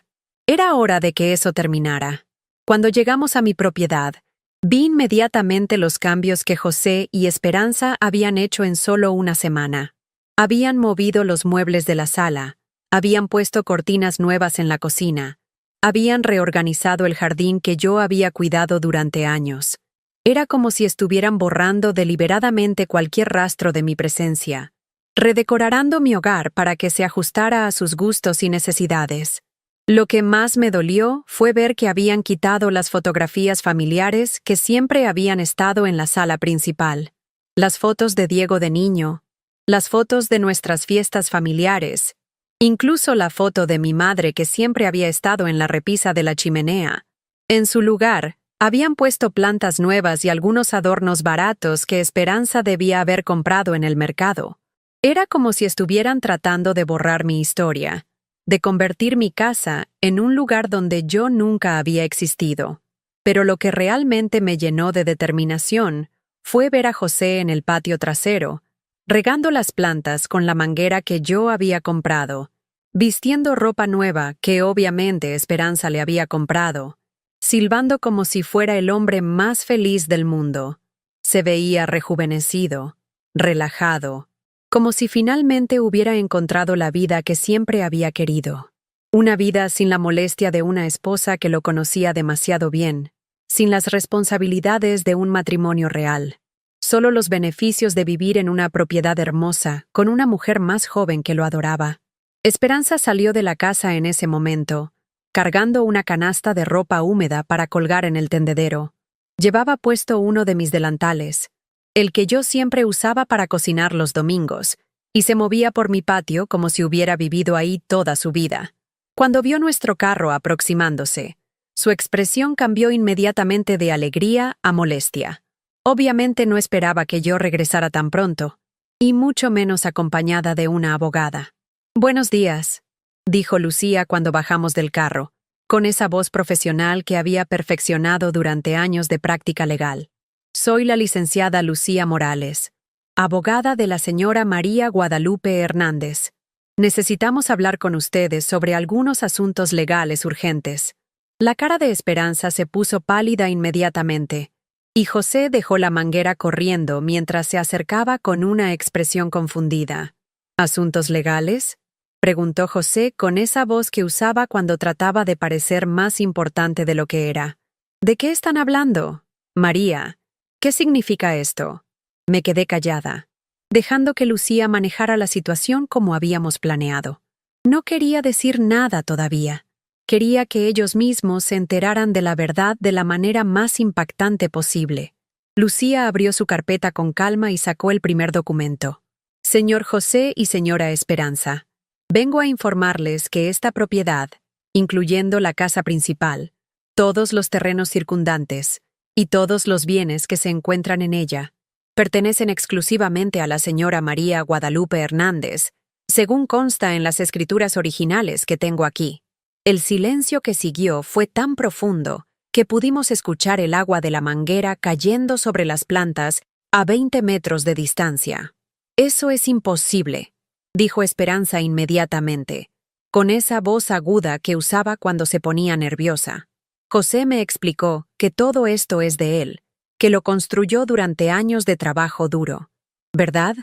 Era hora de que eso terminara. Cuando llegamos a mi propiedad, vi inmediatamente los cambios que José y Esperanza habían hecho en solo una semana. Habían movido los muebles de la sala, habían puesto cortinas nuevas en la cocina, habían reorganizado el jardín que yo había cuidado durante años. Era como si estuvieran borrando deliberadamente cualquier rastro de mi presencia, redecorando mi hogar para que se ajustara a sus gustos y necesidades. Lo que más me dolió fue ver que habían quitado las fotografías familiares que siempre habían estado en la sala principal. Las fotos de Diego de niño, las fotos de nuestras fiestas familiares, incluso la foto de mi madre que siempre había estado en la repisa de la chimenea. En su lugar, habían puesto plantas nuevas y algunos adornos baratos que Esperanza debía haber comprado en el mercado. Era como si estuvieran tratando de borrar mi historia, de convertir mi casa en un lugar donde yo nunca había existido. Pero lo que realmente me llenó de determinación fue ver a José en el patio trasero, regando las plantas con la manguera que yo había comprado, vistiendo ropa nueva que obviamente Esperanza le había comprado, silbando como si fuera el hombre más feliz del mundo. Se veía rejuvenecido, relajado, como si finalmente hubiera encontrado la vida que siempre había querido. Una vida sin la molestia de una esposa que lo conocía demasiado bien, sin las responsabilidades de un matrimonio real. Solo los beneficios de vivir en una propiedad hermosa, con una mujer más joven que lo adoraba. Esperanza salió de la casa en ese momento, cargando una canasta de ropa húmeda para colgar en el tendedero. Llevaba puesto uno de mis delantales, el que yo siempre usaba para cocinar los domingos, y se movía por mi patio como si hubiera vivido ahí toda su vida. Cuando vio nuestro carro aproximándose, su expresión cambió inmediatamente de alegría a molestia. Obviamente no esperaba que yo regresara tan pronto, y mucho menos acompañada de una abogada. «Buenos días», dijo Lucía cuando bajamos del carro, con esa voz profesional que había perfeccionado durante años de práctica legal. «Soy la licenciada Lucía Morales, abogada de la señora María Guadalupe Hernández. Necesitamos hablar con ustedes sobre algunos asuntos legales urgentes». La cara de Esperanza se puso pálida inmediatamente, y José dejó la manguera corriendo mientras se acercaba con una expresión confundida. «¿Asuntos legales?», preguntó José con esa voz que usaba cuando trataba de parecer más importante de lo que era. «¿De qué están hablando, María? ¿Qué significa esto?». Me quedé callada, dejando que Lucía manejara la situación como habíamos planeado. No quería decir nada todavía. Quería que ellos mismos se enteraran de la verdad de la manera más impactante posible. Lucía abrió su carpeta con calma y sacó el primer documento. «Señor José y señora Esperanza, vengo a informarles que esta propiedad, incluyendo la casa principal, todos los terrenos circundantes y todos los bienes que se encuentran en ella, pertenecen exclusivamente a la señora María Guadalupe Hernández, según consta en las escrituras originales que tengo aquí». El silencio que siguió fue tan profundo que pudimos escuchar el agua de la manguera cayendo sobre las plantas a 20 metros de distancia. «Eso es imposible», dijo Esperanza inmediatamente, con esa voz aguda que usaba cuando se ponía nerviosa. José me explicó que todo esto es de él, que lo construyó durante años de trabajo duro. ¿Verdad,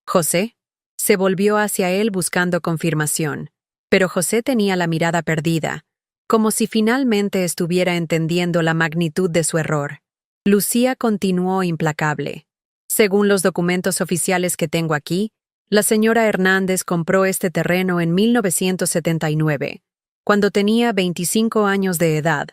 José? Se volvió hacia él buscando confirmación, pero José tenía la mirada perdida, como si finalmente estuviera entendiendo la magnitud de su error. Lucía continuó implacable. Según los documentos oficiales que tengo aquí, la señora Hernández compró este terreno en 1979, cuando tenía 25 años de edad,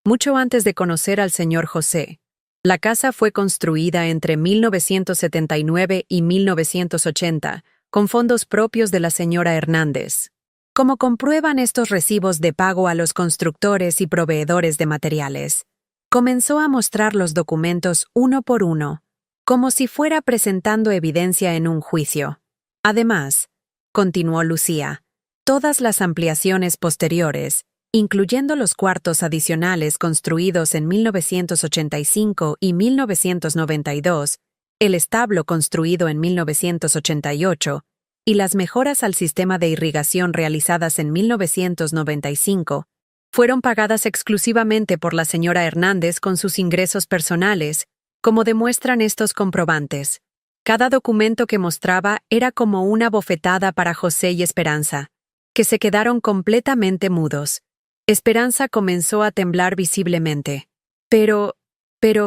mucho antes de conocer al señor José. La casa fue construida entre 1979 y 1980, con fondos propios de la señora Hernández. Como comprueban estos recibos de pago a los constructores y proveedores de materiales, comenzó a mostrar los documentos uno por uno, como si fuera presentando evidencia en un juicio. Además, continuó Lucía, todas las ampliaciones posteriores, incluyendo los cuartos adicionales construidos en 1985 y 1992, el establo construido en 1988, y las mejoras al sistema de irrigación realizadas en 1995, fueron pagadas exclusivamente por la señora Hernández con sus ingresos personales, como demuestran estos comprobantes. Cada documento que mostraba era como una bofetada para José y Esperanza, que se quedaron completamente mudos. Esperanza comenzó a temblar visiblemente. Pero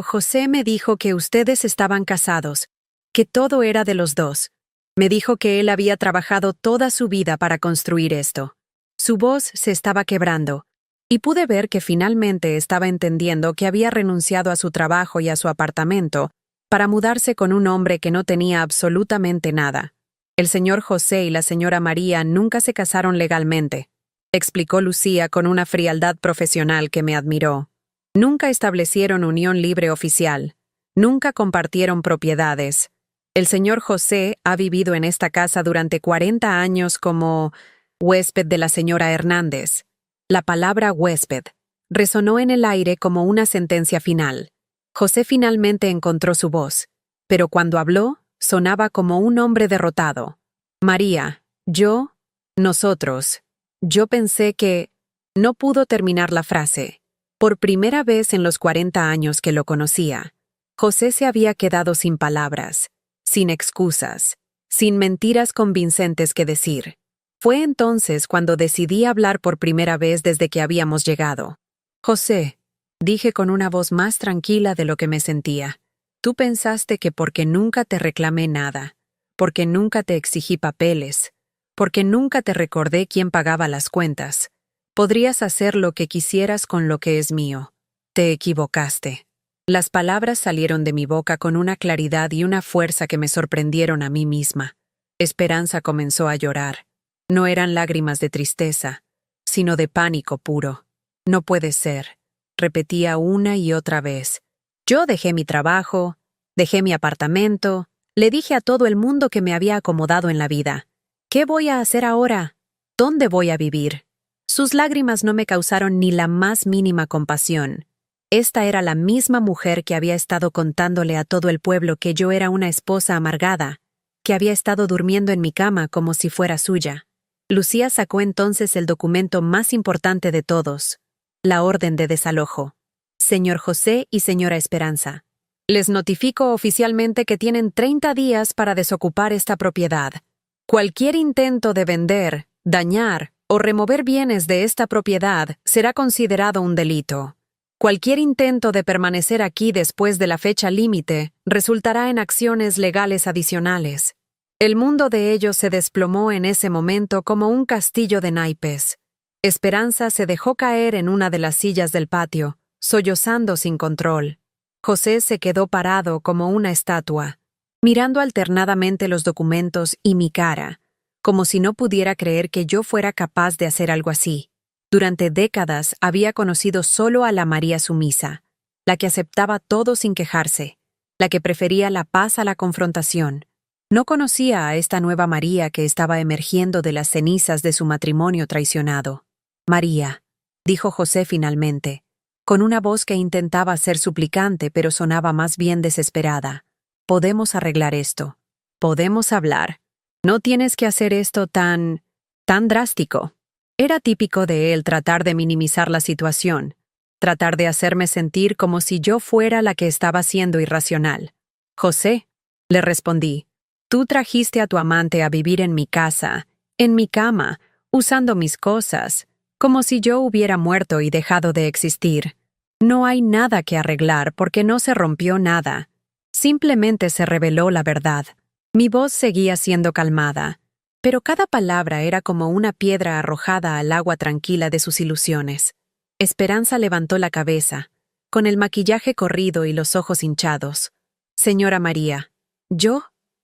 José me dijo que ustedes estaban casados, que todo era de los dos. Me dijo que él había trabajado toda su vida para construir esto. Su voz se estaba quebrando, y pude ver que finalmente estaba entendiendo que había renunciado a su trabajo y a su apartamento para mudarse con un hombre que no tenía absolutamente nada. El señor José y la señora María nunca se casaron legalmente, explicó Lucía con una frialdad profesional que me admiró. Nunca establecieron unión libre oficial, nunca compartieron propiedades. El señor José ha vivido en esta casa durante 40 años como huésped de la señora Hernández. La palabra huésped resonó en el aire como una sentencia final. José finalmente encontró su voz, pero cuando habló, sonaba como un hombre derrotado. María, nosotros. Yo pensé que... No pudo terminar la frase. Por primera vez en los 40 años que lo conocía, José se había quedado sin palabras, sin excusas, sin mentiras convincentes que decir. Fue entonces cuando decidí hablar por primera vez desde que habíamos llegado. José, dije con una voz más tranquila de lo que me sentía, tú pensaste que porque nunca te reclamé nada, porque nunca te exigí papeles, porque nunca te recordé quién pagaba las cuentas, podrías hacer lo que quisieras con lo que es mío. Te equivocaste. Las palabras salieron de mi boca con una claridad y una fuerza que me sorprendieron a mí misma. Esperanza comenzó a llorar. No eran lágrimas de tristeza, sino de pánico puro. No puede ser, repetía una y otra vez. Yo dejé mi trabajo, dejé mi apartamento, le dije a todo el mundo que me había acomodado en la vida. ¿Qué voy a hacer ahora? ¿Dónde voy a vivir? Sus lágrimas no me causaron ni la más mínima compasión. Esta era la misma mujer que había estado contándole a todo el pueblo que yo era una esposa amargada, que había estado durmiendo en mi cama como si fuera suya. Lucía sacó entonces el documento más importante de todos, la orden de desalojo. Señor José y señora Esperanza, les notifico oficialmente que tienen 30 días para desocupar esta propiedad. Cualquier intento de vender, dañar o remover bienes de esta propiedad será considerado un delito. Cualquier intento de permanecer aquí después de la fecha límite resultará en acciones legales adicionales. El mundo de ellos se desplomó en ese momento como un castillo de naipes. Esperanza se dejó caer en una de las sillas del patio, sollozando sin control. José se quedó parado como una estatua, mirando alternadamente los documentos y mi cara, como si no pudiera creer que yo fuera capaz de hacer algo así. Durante décadas había conocido solo a la María sumisa, la que aceptaba todo sin quejarse, la que prefería la paz a la confrontación. No conocía a esta nueva María que estaba emergiendo de las cenizas de su matrimonio traicionado. María, dijo José finalmente, con una voz que intentaba ser suplicante pero sonaba más bien desesperada. Podemos arreglar esto. Podemos hablar. No tienes que hacer esto tan drástico. Era típico de él tratar de minimizar la situación, tratar de hacerme sentir como si yo fuera la que estaba siendo irracional. José, le respondí, Tú trajiste a tu amante a vivir en mi casa, en mi cama, usando mis cosas, como si yo hubiera muerto y dejado de existir. No hay nada que arreglar porque no se rompió nada. Simplemente se reveló la verdad. Mi voz seguía siendo calmada, pero cada palabra era como una piedra arrojada al agua tranquila de sus ilusiones. Esperanza levantó la cabeza, con el maquillaje corrido y los ojos hinchados. Señora María,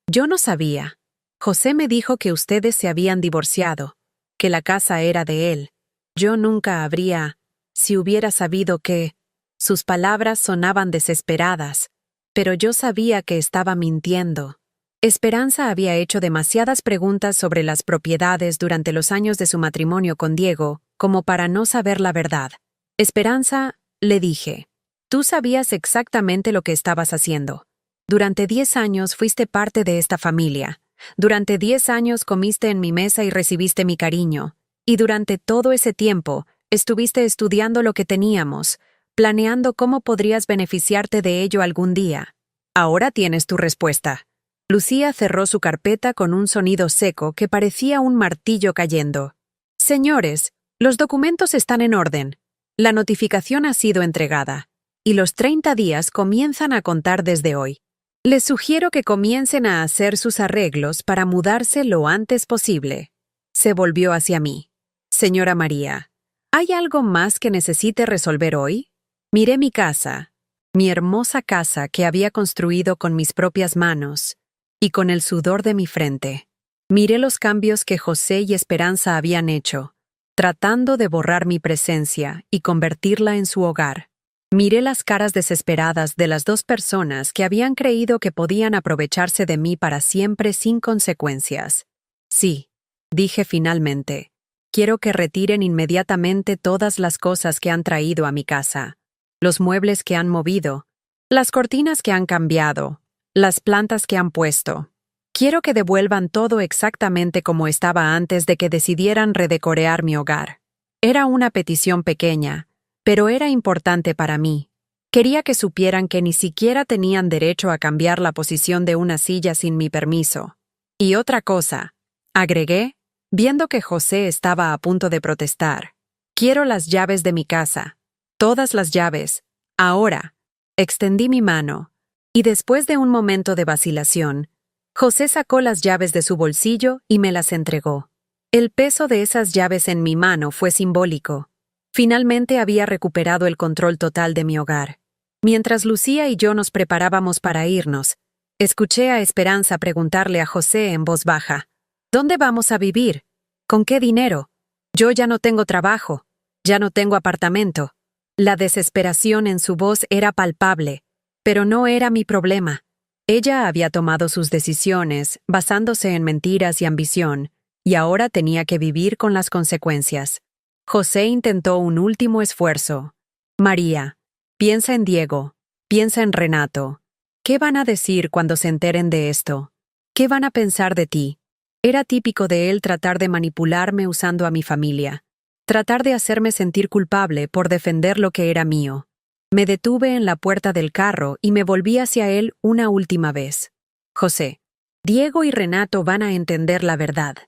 yo no sabía. José me dijo que ustedes se habían divorciado, que la casa era de él. Yo nunca habría, si hubiera sabido que... Sus palabras sonaban desesperadas, pero yo sabía que estaba mintiendo. Esperanza había hecho demasiadas preguntas sobre las propiedades durante los años de su matrimonio con Diego, como para no saber la verdad. Esperanza, le dije, tú sabías exactamente lo que estabas haciendo. Durante 10 años fuiste parte de esta familia. Durante 10 años comiste en mi mesa y recibiste mi cariño. Y durante todo ese tiempo, estuviste estudiando lo que teníamos, planeando cómo podrías beneficiarte de ello algún día. Ahora tienes tu respuesta. Lucía cerró su carpeta con un sonido seco que parecía un martillo cayendo. Señores, los documentos están en orden. La notificación ha sido entregada. Y los 30 días comienzan a contar desde hoy. Les sugiero que comiencen a hacer sus arreglos para mudarse lo antes posible. Se volvió hacia mí. Señora María, ¿hay algo más que necesite resolver hoy? Miré mi casa, mi hermosa casa que había construido con mis propias manos y con el sudor de mi frente. Miré los cambios que José y Esperanza habían hecho, tratando de borrar mi presencia y convertirla en su hogar. Miré las caras desesperadas de las dos personas que habían creído que podían aprovecharse de mí para siempre sin consecuencias. Sí, dije finalmente, quiero que retiren inmediatamente todas las cosas que han traído a mi casa. Los muebles que han movido, las cortinas que han cambiado, las plantas que han puesto. Quiero que devuelvan todo exactamente como estaba antes de que decidieran redecorar mi hogar. Era una petición pequeña, pero era importante para mí. Quería que supieran que ni siquiera tenían derecho a cambiar la posición de una silla sin mi permiso. Y otra cosa, agregué, viendo que José estaba a punto de protestar. Quiero las llaves de mi casa. Todas las llaves. Ahora. Extendí mi mano, y después de un momento de vacilación, José sacó las llaves de su bolsillo y me las entregó. El peso de esas llaves en mi mano fue simbólico. Finalmente había recuperado el control total de mi hogar. Mientras Lucía y yo nos preparábamos para irnos, escuché a Esperanza preguntarle a José en voz baja, ¿dónde vamos a vivir? ¿Con qué dinero? Yo ya no tengo trabajo. Ya no tengo apartamento. La desesperación en su voz era palpable, pero no era mi problema. Ella había tomado sus decisiones basándose en mentiras y ambición, y ahora tenía que vivir con las consecuencias. José intentó un último esfuerzo. María, piensa en Diego, piensa en Renato. ¿Qué van a decir cuando se enteren de esto? ¿Qué van a pensar de ti? Era típico de él tratar de manipularme usando a mi familia. Tratar de hacerme sentir culpable por defender lo que era mío. Me detuve en la puerta del carro y me volví hacia él una última vez. José, Diego y Renato van a entender la verdad.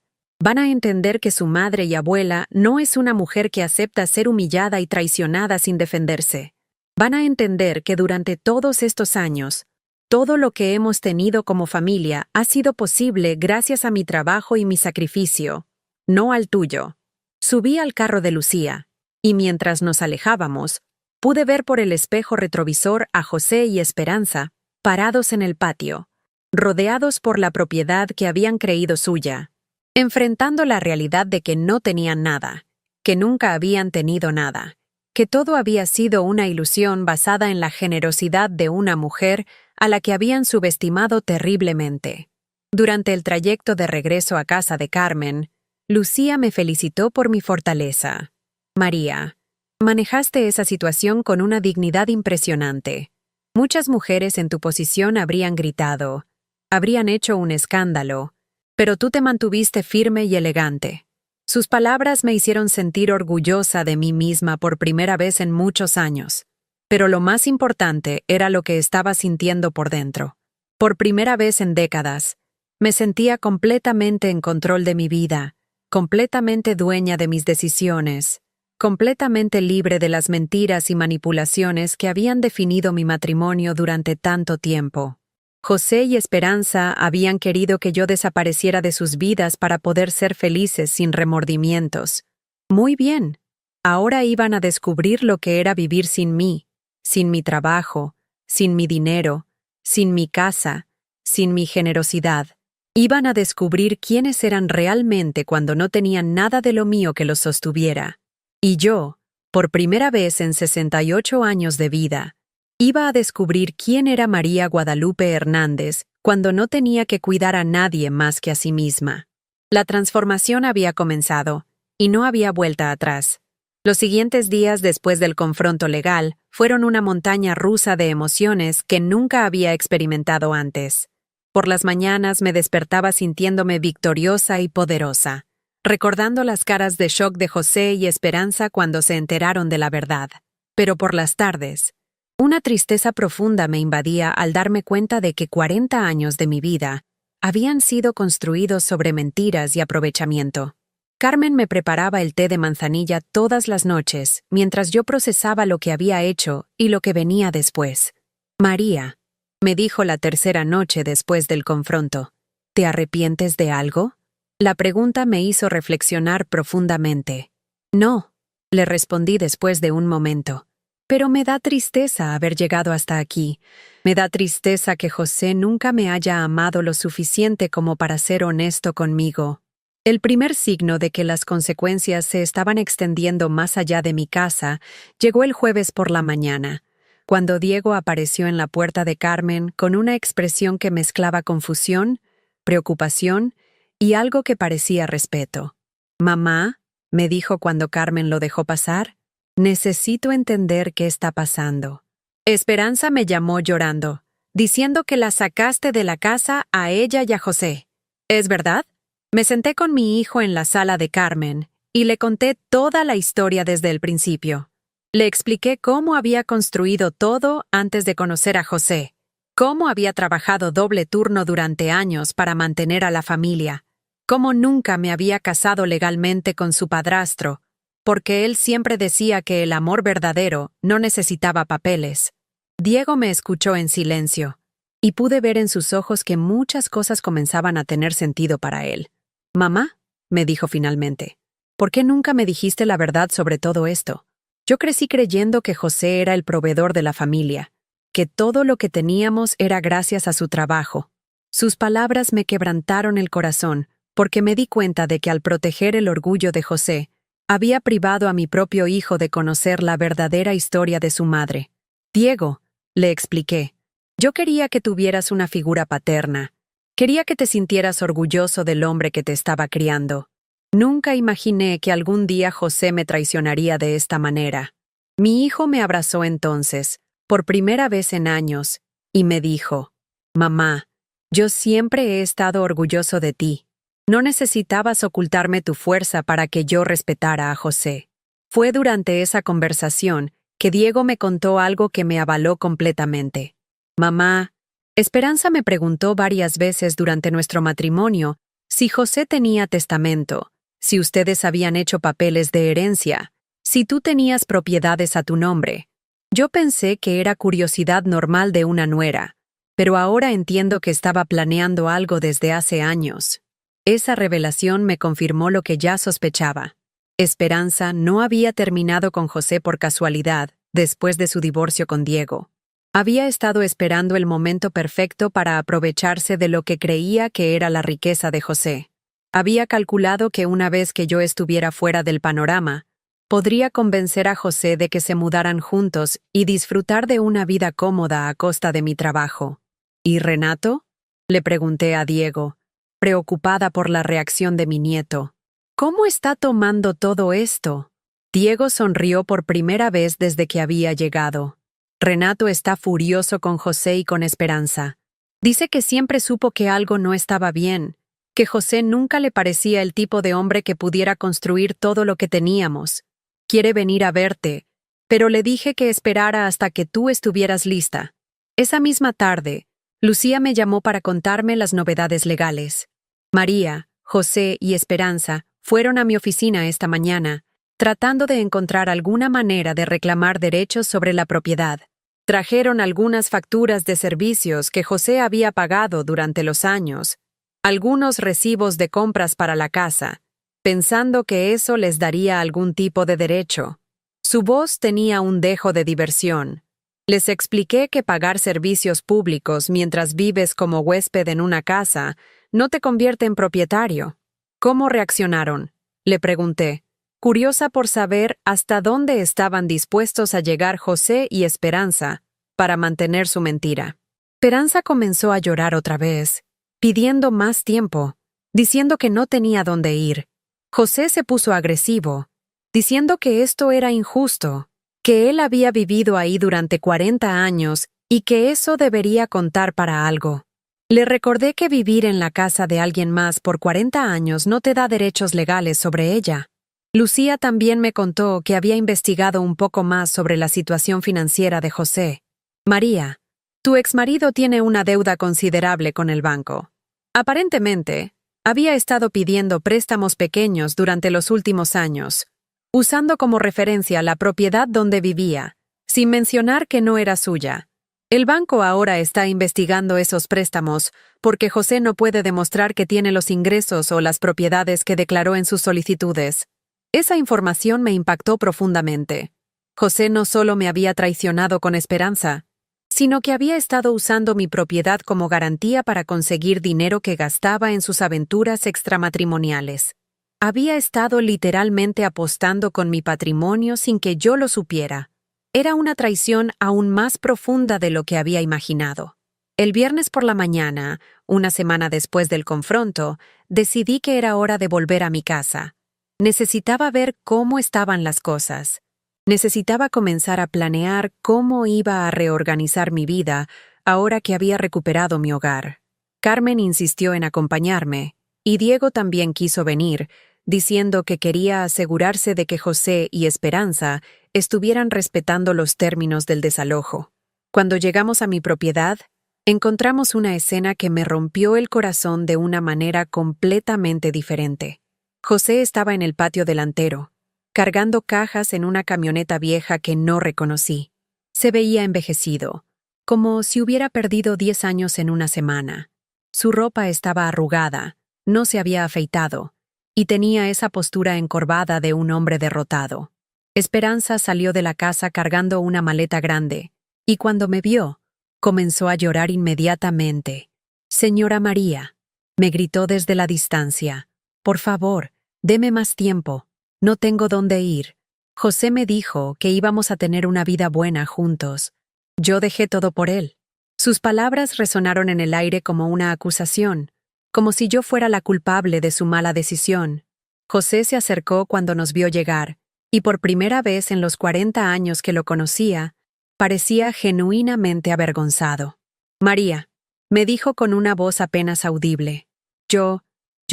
Van a entender que su madre y abuela no es una mujer que acepta ser humillada y traicionada sin defenderse. Van a entender que durante todos estos años, todo lo que hemos tenido como familia ha sido posible gracias a mi trabajo y mi sacrificio, no al tuyo. Subí al carro de Lucía, y mientras nos alejábamos, pude ver por el espejo retrovisor a José y Esperanza, parados en el patio, rodeados por la propiedad que habían creído suya, enfrentando la realidad de que no tenían nada, que nunca habían tenido nada, que todo había sido una ilusión basada en la generosidad de una mujer a la que habían subestimado terriblemente. Durante el trayecto de regreso a casa de Carmen, Lucía me felicitó por mi fortaleza. María, manejaste esa situación con una dignidad impresionante. Muchas mujeres en tu posición habrían gritado, habrían hecho un escándalo, pero tú te mantuviste firme y elegante. Sus palabras me hicieron sentir orgullosa de mí misma por primera vez en muchos años. Pero lo más importante era lo que estaba sintiendo por dentro. Por primera vez en décadas, Me sentía completamente en control de mi vida, completamente dueña de mis decisiones, completamente libre de las mentiras y manipulaciones que habían definido mi matrimonio durante tanto tiempo. José y Esperanza habían querido que yo desapareciera de sus vidas para poder ser felices sin remordimientos. Muy bien. Ahora iban a descubrir lo que era vivir sin mí, sin mi trabajo, sin mi dinero, sin mi casa, sin mi generosidad. Iban a descubrir quiénes eran realmente cuando no tenían nada de lo mío que los sostuviera. Y yo, por primera vez en 68 años de vida, iba a descubrir quién era María Guadalupe Hernández cuando no tenía que cuidar a nadie más que a sí misma. La transformación había comenzado, y no había vuelta atrás. Los siguientes días después del confronto legal fueron una montaña rusa de emociones que nunca había experimentado antes. Por las mañanas me despertaba sintiéndome victoriosa y poderosa, recordando las caras de shock de José y Esperanza cuando se enteraron de la verdad. Pero por las tardes, una tristeza profunda me invadía al darme cuenta de que 40 años de mi vida habían sido construidos sobre mentiras y aprovechamiento. Carmen me preparaba el té de manzanilla todas las noches, mientras yo procesaba lo que había hecho y lo que venía después. María, me dijo la tercera noche después del confronto, ¿te arrepientes de algo? La pregunta me hizo reflexionar profundamente. No, le respondí después de un momento. Pero me da tristeza haber llegado hasta aquí. Me da tristeza que José nunca me haya amado lo suficiente como para ser honesto conmigo. El primer signo de que las consecuencias se estaban extendiendo más allá de mi casa llegó el jueves por la mañana, cuando Diego apareció en la puerta de Carmen con una expresión que mezclaba confusión, preocupación y algo que parecía respeto. «Mamá», me dijo cuando Carmen lo dejó pasar, «necesito entender qué está pasando». Esperanza me llamó llorando, diciendo que la sacaste de la casa a ella y a José. ¿Es verdad? Me senté con mi hijo en la sala de Carmen y le conté toda la historia desde el principio. Le expliqué cómo había construido todo antes de conocer a José, cómo había trabajado doble turno durante años para mantener a la familia, cómo nunca me había casado legalmente con su padrastro, porque él siempre decía que el amor verdadero no necesitaba papeles. Diego me escuchó en silencio, y pude ver en sus ojos que muchas cosas comenzaban a tener sentido para él. «Mamá», me dijo finalmente, «¿por qué nunca me dijiste la verdad sobre todo esto? Yo crecí creyendo que José era el proveedor de la familia, que todo lo que teníamos era gracias a su trabajo». Sus palabras me quebrantaron el corazón, porque me di cuenta de que al proteger el orgullo de José, había privado a mi propio hijo de conocer la verdadera historia de su madre. «Diego», le expliqué, «yo quería que tuvieras una figura paterna. Quería que te sintieras orgulloso del hombre que te estaba criando. Nunca imaginé que algún día José me traicionaría de esta manera». Mi hijo me abrazó entonces, por primera vez en años, y me dijo, «Mamá, yo siempre he estado orgulloso de ti. No necesitabas ocultarme tu fuerza para que yo respetara a José». Fue durante esa conversación que Diego me contó algo que me avaló completamente. «Mamá, Esperanza me preguntó varias veces durante nuestro matrimonio si José tenía testamento, si ustedes habían hecho papeles de herencia, si tú tenías propiedades a tu nombre. Yo pensé que era curiosidad normal de una nuera, pero ahora entiendo que estaba planeando algo desde hace años». Esa revelación me confirmó lo que ya sospechaba. Esperanza no había terminado con José por casualidad después de su divorcio con Diego. Había estado esperando el momento perfecto para aprovecharse de lo que creía que era la riqueza de José. Había calculado que una vez que yo estuviera fuera del panorama, podría convencer a José de que se mudaran juntos y disfrutar de una vida cómoda a costa de mi trabajo. ¿Y Renato?, le pregunté a Diego, preocupada por la reacción de mi nieto. ¿Cómo está tomando todo esto? Diego sonrió por primera vez desde que había llegado. Renato está furioso con José y con Esperanza. Dice que siempre supo que algo no estaba bien, que José nunca le parecía el tipo de hombre que pudiera construir todo lo que teníamos. Quiere venir a verte, pero le dije que esperara hasta que tú estuvieras lista. Esa misma tarde, Lucía me llamó para contarme las novedades legales. María, José y Esperanza fueron a mi oficina esta mañana, tratando de encontrar alguna manera de reclamar derechos sobre la propiedad. Trajeron algunas facturas de servicios que José había pagado durante los años, algunos recibos de compras para la casa, pensando que eso les daría algún tipo de derecho. Su voz tenía un dejo de diversión. Les expliqué que pagar servicios públicos mientras vives como huésped en una casa no te convierte en propietario. ¿Cómo reaccionaron?, le pregunté, curiosa por saber hasta dónde estaban dispuestos a llegar José y Esperanza para mantener su mentira. Esperanza comenzó a llorar otra vez, pidiendo más tiempo, diciendo que no tenía dónde ir. José se puso agresivo, diciendo que esto era injusto, que él había vivido ahí durante 40 años y que eso debería contar para algo. Le recordé que vivir en la casa de alguien más por 40 años no te da derechos legales sobre ella. Lucía también me contó que había investigado un poco más sobre la situación financiera de José. María, tu exmarido tiene una deuda considerable con el banco. Aparentemente, había estado pidiendo préstamos pequeños durante los últimos años, usando como referencia la propiedad donde vivía, sin mencionar que no era suya. El banco ahora está investigando esos préstamos porque José no puede demostrar que tiene los ingresos o las propiedades que declaró en sus solicitudes. Esa información me impactó profundamente. José no solo me había traicionado con Esperanza, sino que había estado usando mi propiedad como garantía para conseguir dinero que gastaba en sus aventuras extramatrimoniales. Había estado literalmente apostando con mi patrimonio sin que yo lo supiera. Era una traición aún más profunda de lo que había imaginado. El viernes por la mañana, una semana después del confronto, decidí que era hora de volver a mi casa. Necesitaba ver cómo estaban las cosas. Necesitaba comenzar a planear cómo iba a reorganizar mi vida ahora que había recuperado mi hogar. Carmen insistió en acompañarme, y Diego también quiso venir, diciendo que quería asegurarse de que José y Esperanza estuvieran respetando los términos del desalojo. Cuando llegamos a mi propiedad, encontramos una escena que me rompió el corazón de una manera completamente diferente. José estaba en el patio delantero, cargando cajas en una camioneta vieja que no reconocí. Se veía envejecido, como si hubiera perdido 10 años en una semana. Su ropa estaba arrugada, no se había afeitado, y tenía esa postura encorvada de un hombre derrotado. Esperanza salió de la casa cargando una maleta grande, y cuando me vio, comenzó a llorar inmediatamente. «Señora María», me gritó desde la distancia, «por favor, deme más tiempo, no tengo dónde ir». José me dijo que íbamos a tener una vida buena juntos. Yo dejé todo por él. Sus palabras resonaron en el aire como una acusación, como si yo fuera la culpable de su mala decisión. José se acercó cuando nos vio llegar, y por primera vez en los 40 años que lo conocía, parecía genuinamente avergonzado. «María», me dijo con una voz apenas audible, yo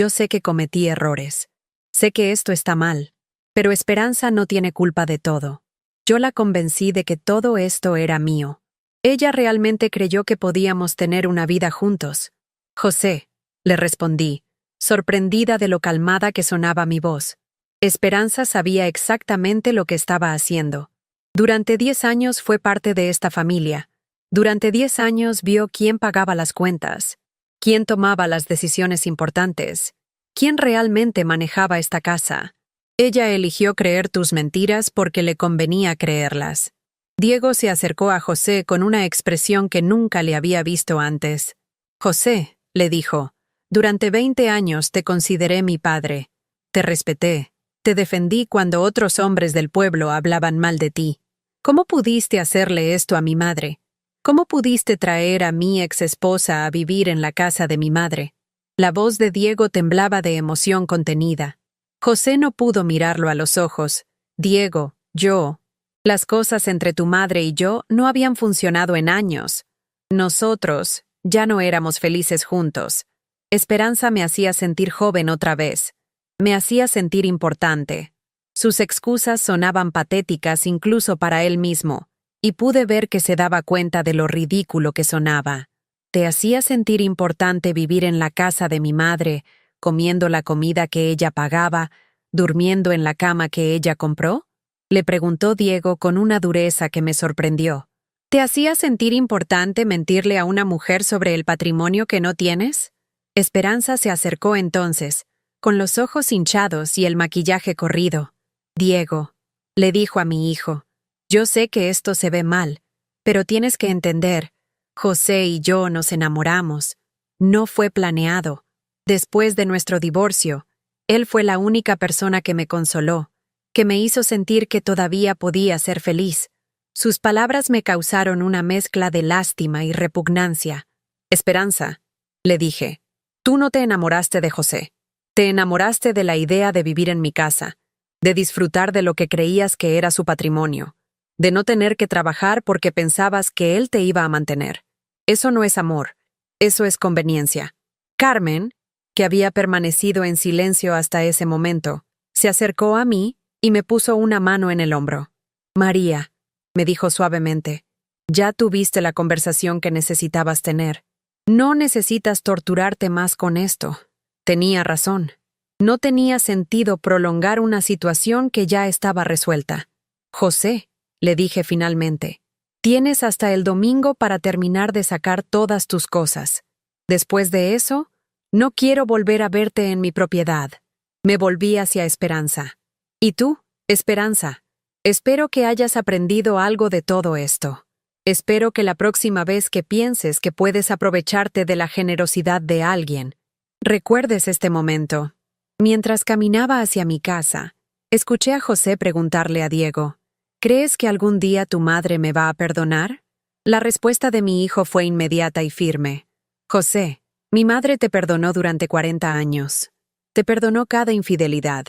sé que cometí errores. Sé que esto está mal, pero Esperanza no tiene culpa de todo. Yo la convencí de que todo esto era mío. Ella realmente creyó que podíamos tener una vida juntos. «José», le respondí, sorprendida de lo calmada que sonaba mi voz. Esperanza sabía exactamente lo que estaba haciendo. Durante 10 años fue parte de esta familia. Durante 10 años vio quién pagaba las cuentas, quién tomaba las decisiones importantes, quién realmente manejaba esta casa. Ella eligió creer tus mentiras porque le convenía creerlas. Diego se acercó a José con una expresión que nunca le había visto antes. «José», le dijo, «durante 20 años te consideré mi padre. Te respeté. Te defendí cuando otros hombres del pueblo hablaban mal de ti. ¿Cómo pudiste hacerle esto a mi madre? ¿Cómo pudiste traer a mi exesposa a vivir en la casa de mi madre?» La voz de Diego temblaba de emoción contenida. José no pudo mirarlo a los ojos. «Diego, las cosas entre tu madre y yo no habían funcionado en años. Nosotros ya no éramos felices juntos. Esperanza me hacía sentir joven otra vez. Me hacía sentir importante. Sus excusas sonaban patéticas incluso para él mismo, y pude ver que se daba cuenta de lo ridículo que sonaba. ¿te hacía sentir importante vivir en la casa de mi madre, comiendo la comida que ella pagaba, durmiendo en la cama que ella compró? Le preguntó Diego con una dureza que me sorprendió. ¿Te hacía sentir importante mentirle a una mujer sobre el patrimonio que no tienes? Esperanza se acercó entonces, con los ojos hinchados y el maquillaje corrido. Diego, le dijo a mi hijo, yo sé que esto se ve mal, pero tienes que entender, José y yo nos enamoramos. No fue planeado. Después de nuestro divorcio, él fue la única persona que me consoló, que me hizo sentir que todavía podía ser feliz. Sus palabras me causaron una mezcla de lástima y repugnancia. Esperanza, le dije, tú no te enamoraste de José. Te enamoraste de la idea de vivir en mi casa, de disfrutar de lo que creías que era su patrimonio, de no tener que trabajar porque pensabas que él te iba a mantener. Eso no es amor, eso es conveniencia. Carmen, que había permanecido en silencio hasta ese momento, se acercó a mí y me puso una mano en el hombro. María, me dijo suavemente, ya tuviste la conversación que necesitabas tener. No necesitas torturarte más con esto. Tenía razón. No tenía sentido prolongar una situación que ya estaba resuelta. José, le dije finalmente, tienes hasta el domingo para terminar de sacar todas tus cosas. Después de eso, no quiero volver a verte en mi propiedad. Me volví hacia Esperanza. ¿Y tú, Esperanza? Espero que hayas aprendido algo de todo esto. Espero que la próxima vez que pienses que puedes aprovecharte de la generosidad de alguien, recuerdes este momento. Mientras caminaba hacia mi casa, escuché a José preguntarle a Diego, ¿crees que algún día tu madre me va a perdonar? La respuesta de mi hijo fue inmediata y firme. José, mi madre te perdonó durante 40 años. Te perdonó cada infidelidad,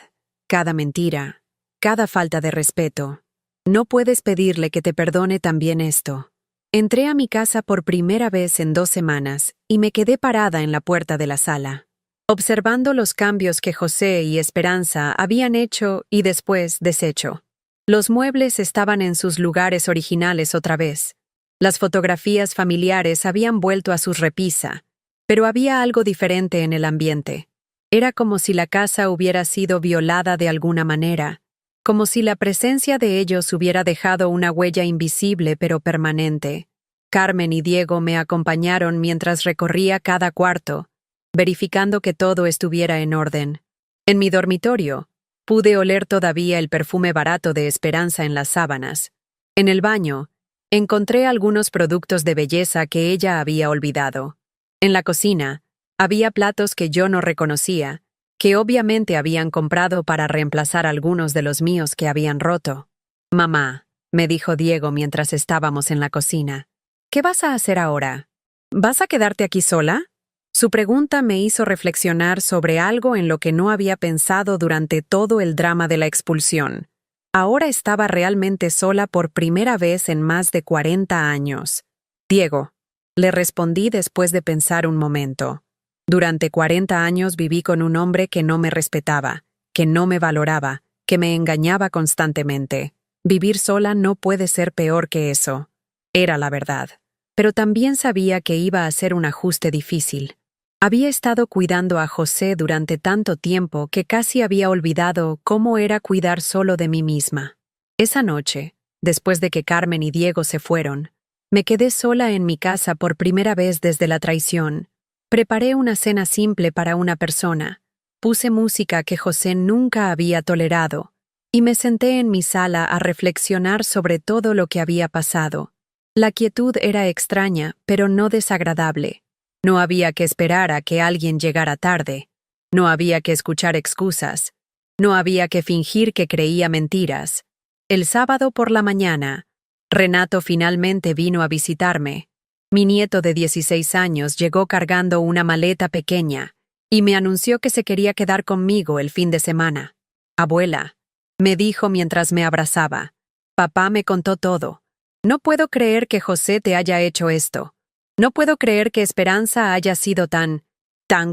cada mentira, cada falta de respeto. No puedes pedirle que te perdone también esto. Entré a mi casa por primera vez en 2 semanas y me quedé parada en la puerta de la sala, observando los cambios que José y Esperanza habían hecho y después deshecho. Los muebles estaban en sus lugares originales otra vez. Las fotografías familiares habían vuelto a su repisa, pero había algo diferente en el ambiente. Era como si la casa hubiera sido violada de alguna manera, como si la presencia de ellos hubiera dejado una huella invisible pero permanente. Carmen y Diego me acompañaron mientras recorría cada cuarto, verificando que todo estuviera en orden. En mi dormitorio, pude oler todavía el perfume barato de Esperanza en las sábanas. En el baño, encontré algunos productos de belleza que ella había olvidado. En la cocina, había platos que yo no reconocía, que obviamente habían comprado para reemplazar algunos de los míos que habían roto. Mamá, me dijo Diego mientras estábamos en la cocina, ¿qué vas a hacer ahora? ¿Vas a quedarte aquí sola? Su pregunta me hizo reflexionar sobre algo en lo que no había pensado durante todo el drama de la expulsión. Ahora estaba realmente sola por primera vez en más de 40 años. Diego, le respondí después de pensar un momento. Durante 40 años viví con un hombre que no me respetaba, que no me valoraba, que me engañaba constantemente. Vivir sola no puede ser peor que eso. Era la verdad. Pero también sabía que iba a ser un ajuste difícil. Había estado cuidando a José durante tanto tiempo que casi había olvidado cómo era cuidar solo de mí misma. Esa noche, después de que Carmen y Diego se fueron, me quedé sola en mi casa por primera vez desde la traición. Preparé una cena simple para una persona, puse música que José nunca había tolerado, y me senté en mi sala a reflexionar sobre todo lo que había pasado. La quietud era extraña, pero no desagradable. No había que esperar a que alguien llegara tarde. No había que escuchar excusas. No había que fingir que creía mentiras. El sábado por la mañana, Renato finalmente vino a visitarme. Mi nieto de 16 años llegó cargando una maleta pequeña y me anunció que se quería quedar conmigo el fin de semana. Abuela, me dijo mientras me abrazaba, papá me contó todo. No puedo creer que José te haya hecho esto. No puedo creer que Esperanza haya sido tan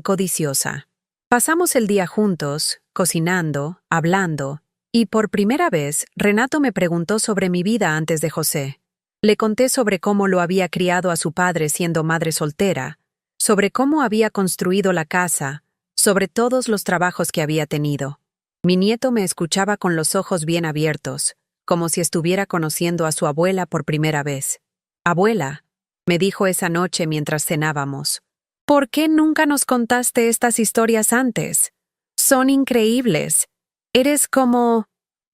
codiciosa. Pasamos el día juntos, cocinando, hablando, y por primera vez Renato me preguntó sobre mi vida antes de José. Le conté sobre cómo lo había criado a su padre siendo madre soltera, sobre cómo había construido la casa, sobre todos los trabajos que había tenido. Mi nieto me escuchaba con los ojos bien abiertos, como si estuviera conociendo a su abuela por primera vez. «Abuela», me dijo esa noche mientras cenábamos, «¿por qué nunca nos contaste estas historias antes? Son increíbles. Eres como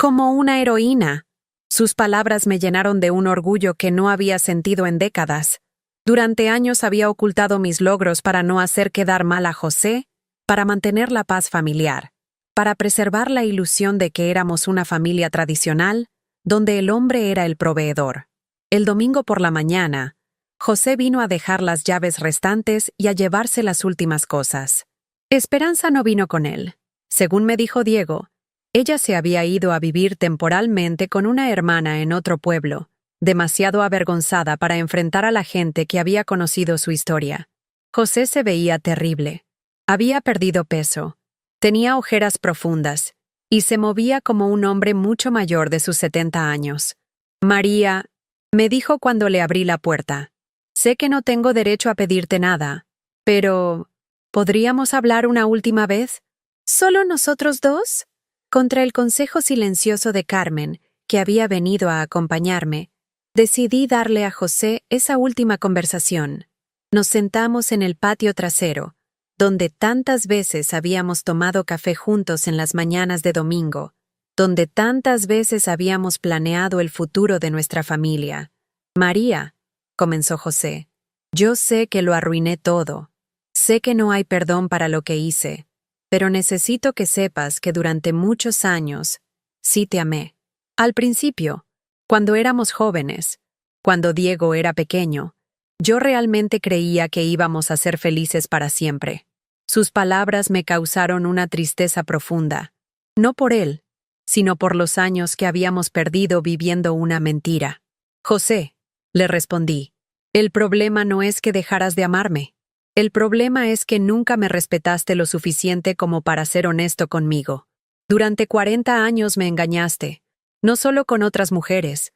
una heroína». Sus palabras me llenaron de un orgullo que no había sentido en décadas. Durante años había ocultado mis logros para no hacer quedar mal a José, para mantener la paz familiar, para preservar la ilusión de que éramos una familia tradicional, donde el hombre era el proveedor. El domingo por la mañana, José vino a dejar las llaves restantes y a llevarse las últimas cosas. Esperanza no vino con él. Según me dijo Diego, ella se había ido a vivir temporalmente con una hermana en otro pueblo, demasiado avergonzada para enfrentar a la gente que había conocido su historia. José se veía terrible. Había perdido peso, tenía ojeras profundas, y se movía como un hombre mucho mayor de sus 70 años. «María», me dijo cuando le abrí la puerta, «sé que no tengo derecho a pedirte nada, pero ¿podríamos hablar una última vez? ¿Solo nosotros dos?» Contra el consejo silencioso de Carmen, que había venido a acompañarme, decidí darle a José esa última conversación. Nos sentamos en el patio trasero, donde tantas veces habíamos tomado café juntos en las mañanas de domingo, donde tantas veces habíamos planeado el futuro de nuestra familia. «María», comenzó José, «yo sé que lo arruiné todo. Sé que no hay perdón para lo que hice. Pero necesito que sepas que durante muchos años sí te amé. Al principio, cuando éramos jóvenes, cuando Diego era pequeño, yo realmente creía que íbamos a ser felices para siempre». Sus palabras me causaron una tristeza profunda, no por él, sino por los años que habíamos perdido viviendo una mentira. «José», le respondí, «el problema no es que dejaras de amarme. El problema es que nunca me respetaste lo suficiente como para ser honesto conmigo. Durante 40 años me engañaste, no solo con otras mujeres,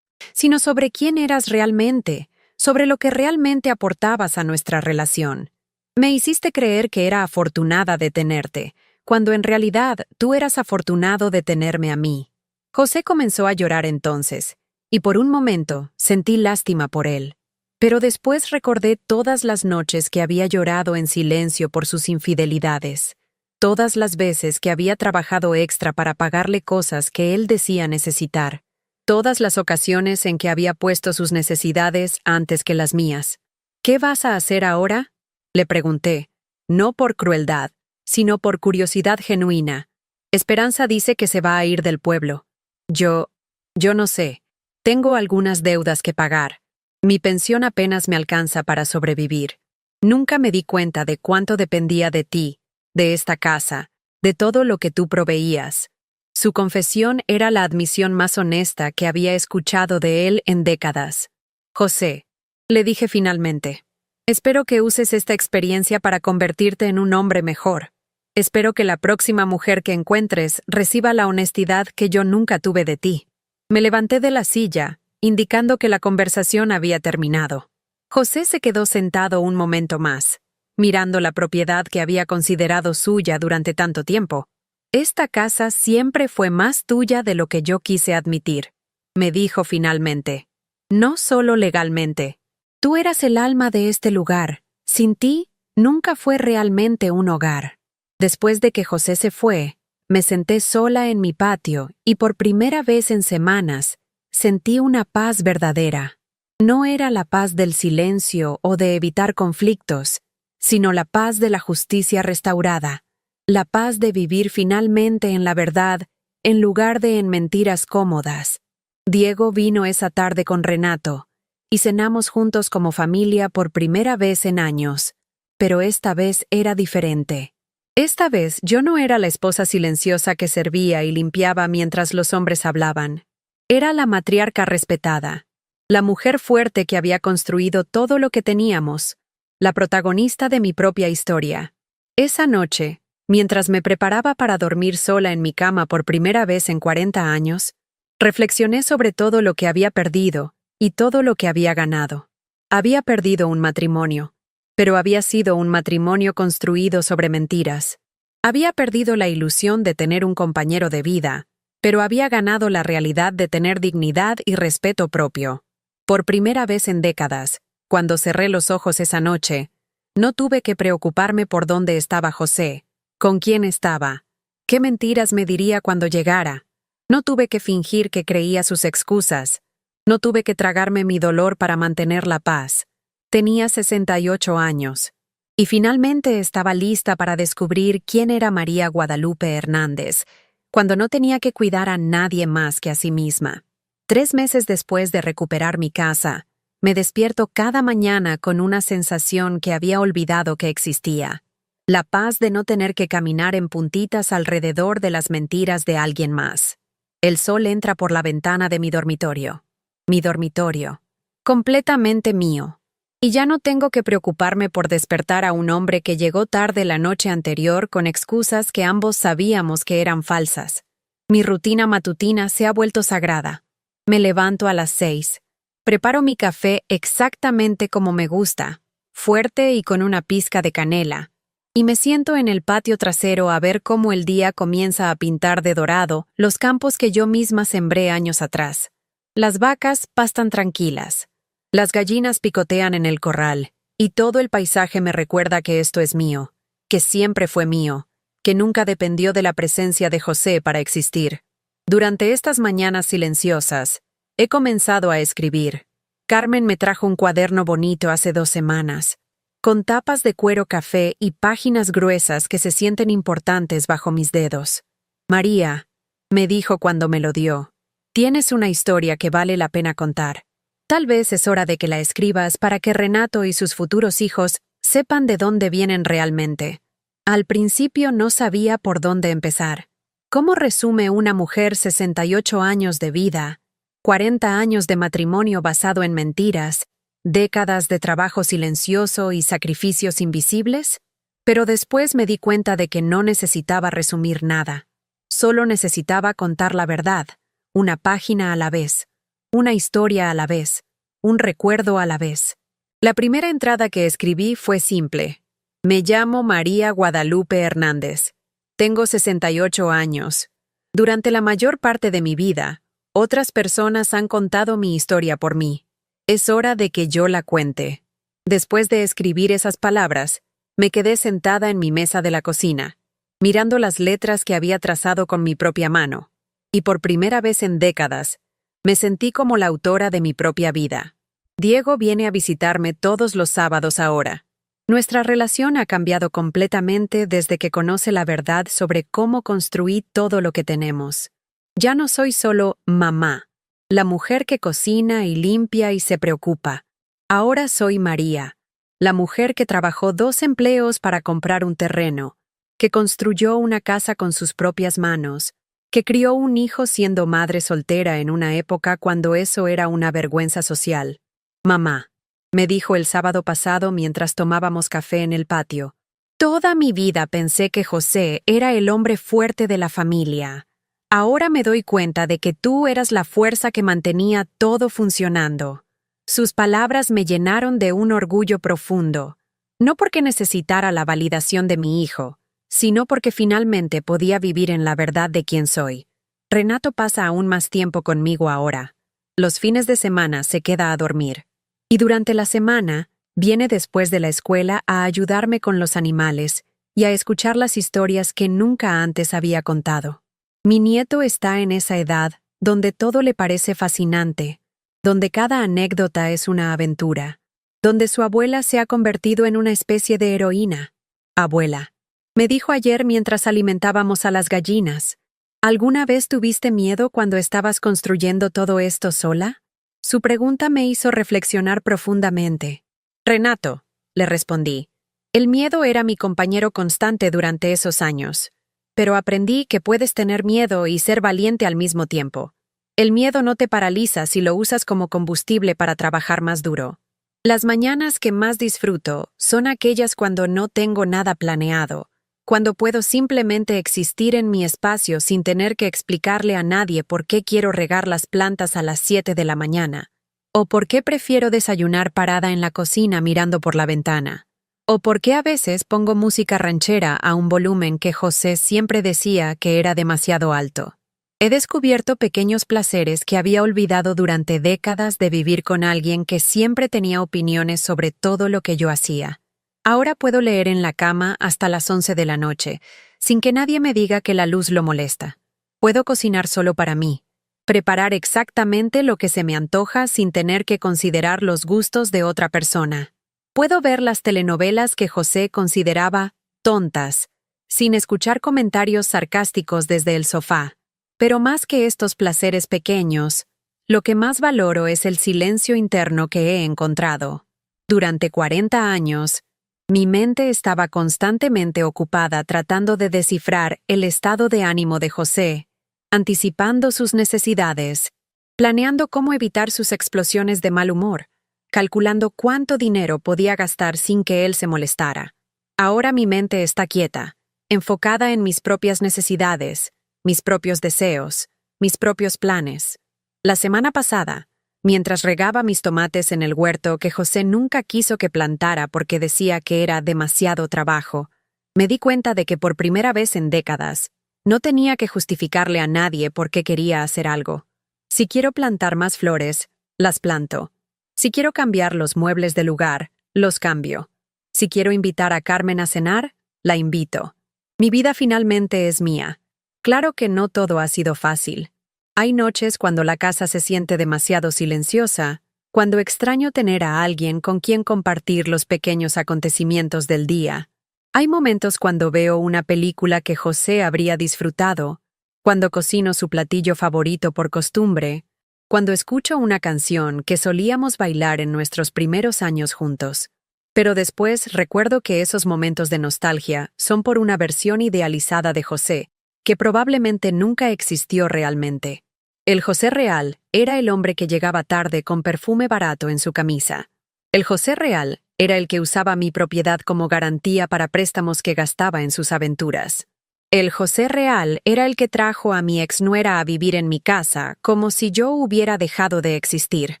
sino sobre quién eras realmente, sobre lo que realmente aportabas a nuestra relación. Me hiciste creer que era afortunada de tenerte, cuando en realidad tú eras afortunado de tenerme a mí». José comenzó a llorar entonces, y por un momento sentí lástima por él. Pero después recordé todas las noches que había llorado en silencio por sus infidelidades, todas las veces que había trabajado extra para pagarle cosas que él decía necesitar, todas las ocasiones en que había puesto sus necesidades antes que las mías. «¿Qué vas a hacer ahora?», le pregunté, no por crueldad, sino por curiosidad genuina. «Esperanza dice que se va a ir del pueblo. Yo no sé. Tengo algunas deudas que pagar. Mi pensión apenas me alcanza para sobrevivir. Nunca me di cuenta de cuánto dependía de ti, de esta casa, de todo lo que tú proveías». Su confesión era la admisión más honesta que había escuchado de él en décadas. «José», le dije finalmente, «espero que uses esta experiencia para convertirte en un hombre mejor. Espero que la próxima mujer que encuentres reciba la honestidad que yo nunca tuve de ti». Me levanté de la silla, indicando que la conversación había terminado. José se quedó sentado un momento más, mirando la propiedad que había considerado suya durante tanto tiempo. «Esta casa siempre fue más tuya de lo que yo quise admitir», me dijo finalmente. «No solo legalmente. Tú eras el alma de este lugar. Sin ti, nunca fue realmente un hogar». Después de que José se fue, me senté sola en mi patio y por primera vez en semanas, sentí una paz verdadera. No era la paz del silencio o de evitar conflictos, sino la paz de la justicia restaurada, la paz de vivir finalmente en la verdad en lugar de en mentiras cómodas. Diego vino esa tarde con Renato, y cenamos juntos como familia por primera vez en años, pero esta vez era diferente. Esta vez yo no era la esposa silenciosa que servía y limpiaba mientras los hombres hablaban. Era la matriarca respetada, la mujer fuerte que había construido todo lo que teníamos, la protagonista de mi propia historia. Esa noche, mientras me preparaba para dormir sola en mi cama por primera vez en 40 años, reflexioné sobre todo lo que había perdido y todo lo que había ganado. Había perdido un matrimonio, pero había sido un matrimonio construido sobre mentiras. Había perdido la ilusión de tener un compañero de vida, pero había ganado la realidad de tener dignidad y respeto propio. Por primera vez en décadas, cuando cerré los ojos esa noche, no tuve que preocuparme por dónde estaba José, con quién estaba, qué mentiras me diría cuando llegara. No tuve que fingir que creía sus excusas. No tuve que tragarme mi dolor para mantener la paz. Tenía 68 años. Y finalmente estaba lista para descubrir quién era María Guadalupe Hernández, cuando no tenía que cuidar a nadie más que a sí misma. 3 meses después de recuperar mi casa, me despierto cada mañana con una sensación que había olvidado que existía. La paz de no tener que caminar en puntitas alrededor de las mentiras de alguien más. El sol entra por la ventana de mi dormitorio. Mi dormitorio. Completamente mío. Y ya no tengo que preocuparme por despertar a un hombre que llegó tarde la noche anterior con excusas que ambos sabíamos que eran falsas. Mi rutina matutina se ha vuelto sagrada. Me levanto a las 6. Preparo mi café exactamente como me gusta, fuerte y con una pizca de canela, y me siento en el patio trasero a ver cómo el día comienza a pintar de dorado los campos que yo misma sembré años atrás. Las vacas pastan tranquilas. Las gallinas picotean en el corral, y todo el paisaje me recuerda que esto es mío, que siempre fue mío, que nunca dependió de la presencia de José para existir. Durante estas mañanas silenciosas, he comenzado a escribir. Carmen me trajo un cuaderno bonito hace 2 semanas, con tapas de cuero café y páginas gruesas que se sienten importantes bajo mis dedos. María, me dijo cuando me lo dio, tienes una historia que vale la pena contar. Tal vez es hora de que la escribas para que Renato y sus futuros hijos sepan de dónde vienen realmente. Al principio no sabía por dónde empezar. ¿Cómo resume una mujer 68 años de vida, 40 años de matrimonio basado en mentiras, décadas de trabajo silencioso y sacrificios invisibles? Pero después me di cuenta de que no necesitaba resumir nada. Solo necesitaba contar la verdad, una página a la vez. Una historia a la vez, un recuerdo a la vez. La primera entrada que escribí fue simple. Me llamo María Guadalupe Hernández. Tengo 68 años. Durante la mayor parte de mi vida, otras personas han contado mi historia por mí. Es hora de que yo la cuente. Después de escribir esas palabras, me quedé sentada en mi mesa de la cocina, mirando las letras que había trazado con mi propia mano, y por primera vez en décadas, me sentí como la autora de mi propia vida. Diego viene a visitarme todos los sábados ahora. Nuestra relación ha cambiado completamente desde que conoce la verdad sobre cómo construí todo lo que tenemos. Ya no soy solo mamá, la mujer que cocina y limpia y se preocupa. Ahora soy María, la mujer que trabajó 2 empleos para comprar un terreno, que construyó una casa con sus propias manos, que crió un hijo siendo madre soltera en una época cuando eso era una vergüenza social. Mamá, me dijo el sábado pasado mientras tomábamos café en el patio. Toda mi vida pensé que José era el hombre fuerte de la familia. Ahora me doy cuenta de que tú eras la fuerza que mantenía todo funcionando. Sus palabras me llenaron de un orgullo profundo, no porque necesitara la validación de mi hijo, sino porque finalmente podía vivir en la verdad de quién soy. Renato pasa aún más tiempo conmigo ahora. Los fines de semana se queda a dormir. Y durante la semana, viene después de la escuela a ayudarme con los animales y a escuchar las historias que nunca antes había contado. Mi nieto está en esa edad donde todo le parece fascinante, donde cada anécdota es una aventura, donde su abuela se ha convertido en una especie de heroína. Abuela, me dijo ayer mientras alimentábamos a las gallinas, ¿alguna vez tuviste miedo cuando estabas construyendo todo esto sola? Su pregunta me hizo reflexionar profundamente. Renato, le respondí, el miedo era mi compañero constante durante esos años, pero aprendí que puedes tener miedo y ser valiente al mismo tiempo. El miedo no te paraliza si lo usas como combustible para trabajar más duro. Las mañanas que más disfruto son aquellas cuando no tengo nada planeado, cuando puedo simplemente existir en mi espacio sin tener que explicarle a nadie por qué quiero regar las plantas a las 7 de la mañana. ¿O por qué prefiero desayunar parada en la cocina mirando por la ventana? ¿O por qué a veces pongo música ranchera a un volumen que José siempre decía que era demasiado alto? He descubierto pequeños placeres que había olvidado durante décadas de vivir con alguien que siempre tenía opiniones sobre todo lo que yo hacía. Ahora puedo leer en la cama hasta las 11 de la noche, sin que nadie me diga que la luz lo molesta. Puedo cocinar solo para mí, preparar exactamente lo que se me antoja sin tener que considerar los gustos de otra persona. Puedo ver las telenovelas que José consideraba tontas, sin escuchar comentarios sarcásticos desde el sofá. Pero más que estos placeres pequeños, lo que más valoro es el silencio interno que he encontrado. Durante 40 años, mi mente estaba constantemente ocupada tratando de descifrar el estado de ánimo de José, anticipando sus necesidades, planeando cómo evitar sus explosiones de mal humor, calculando cuánto dinero podía gastar sin que él se molestara. Ahora mi mente está quieta, enfocada en mis propias necesidades, mis propios deseos, mis propios planes. La semana pasada, mientras regaba mis tomates en el huerto que José nunca quiso que plantara porque decía que era demasiado trabajo, me di cuenta de que por primera vez en décadas, no tenía que justificarle a nadie por qué quería hacer algo. Si quiero plantar más flores, las planto. Si quiero cambiar los muebles de lugar, los cambio. Si quiero invitar a Carmen a cenar, la invito. Mi vida finalmente es mía. Claro que no todo ha sido fácil. Hay noches cuando la casa se siente demasiado silenciosa, cuando extraño tener a alguien con quien compartir los pequeños acontecimientos del día. Hay momentos cuando veo una película que José habría disfrutado, cuando cocino su platillo favorito por costumbre, cuando escucho una canción que solíamos bailar en nuestros primeros años juntos. Pero después recuerdo que esos momentos de nostalgia son por una versión idealizada de José, que probablemente nunca existió realmente. El José real era el hombre que llegaba tarde con perfume barato en su camisa. El José real era el que usaba mi propiedad como garantía para préstamos que gastaba en sus aventuras. El José real era el que trajo a mi exnuera a vivir en mi casa como si yo hubiera dejado de existir.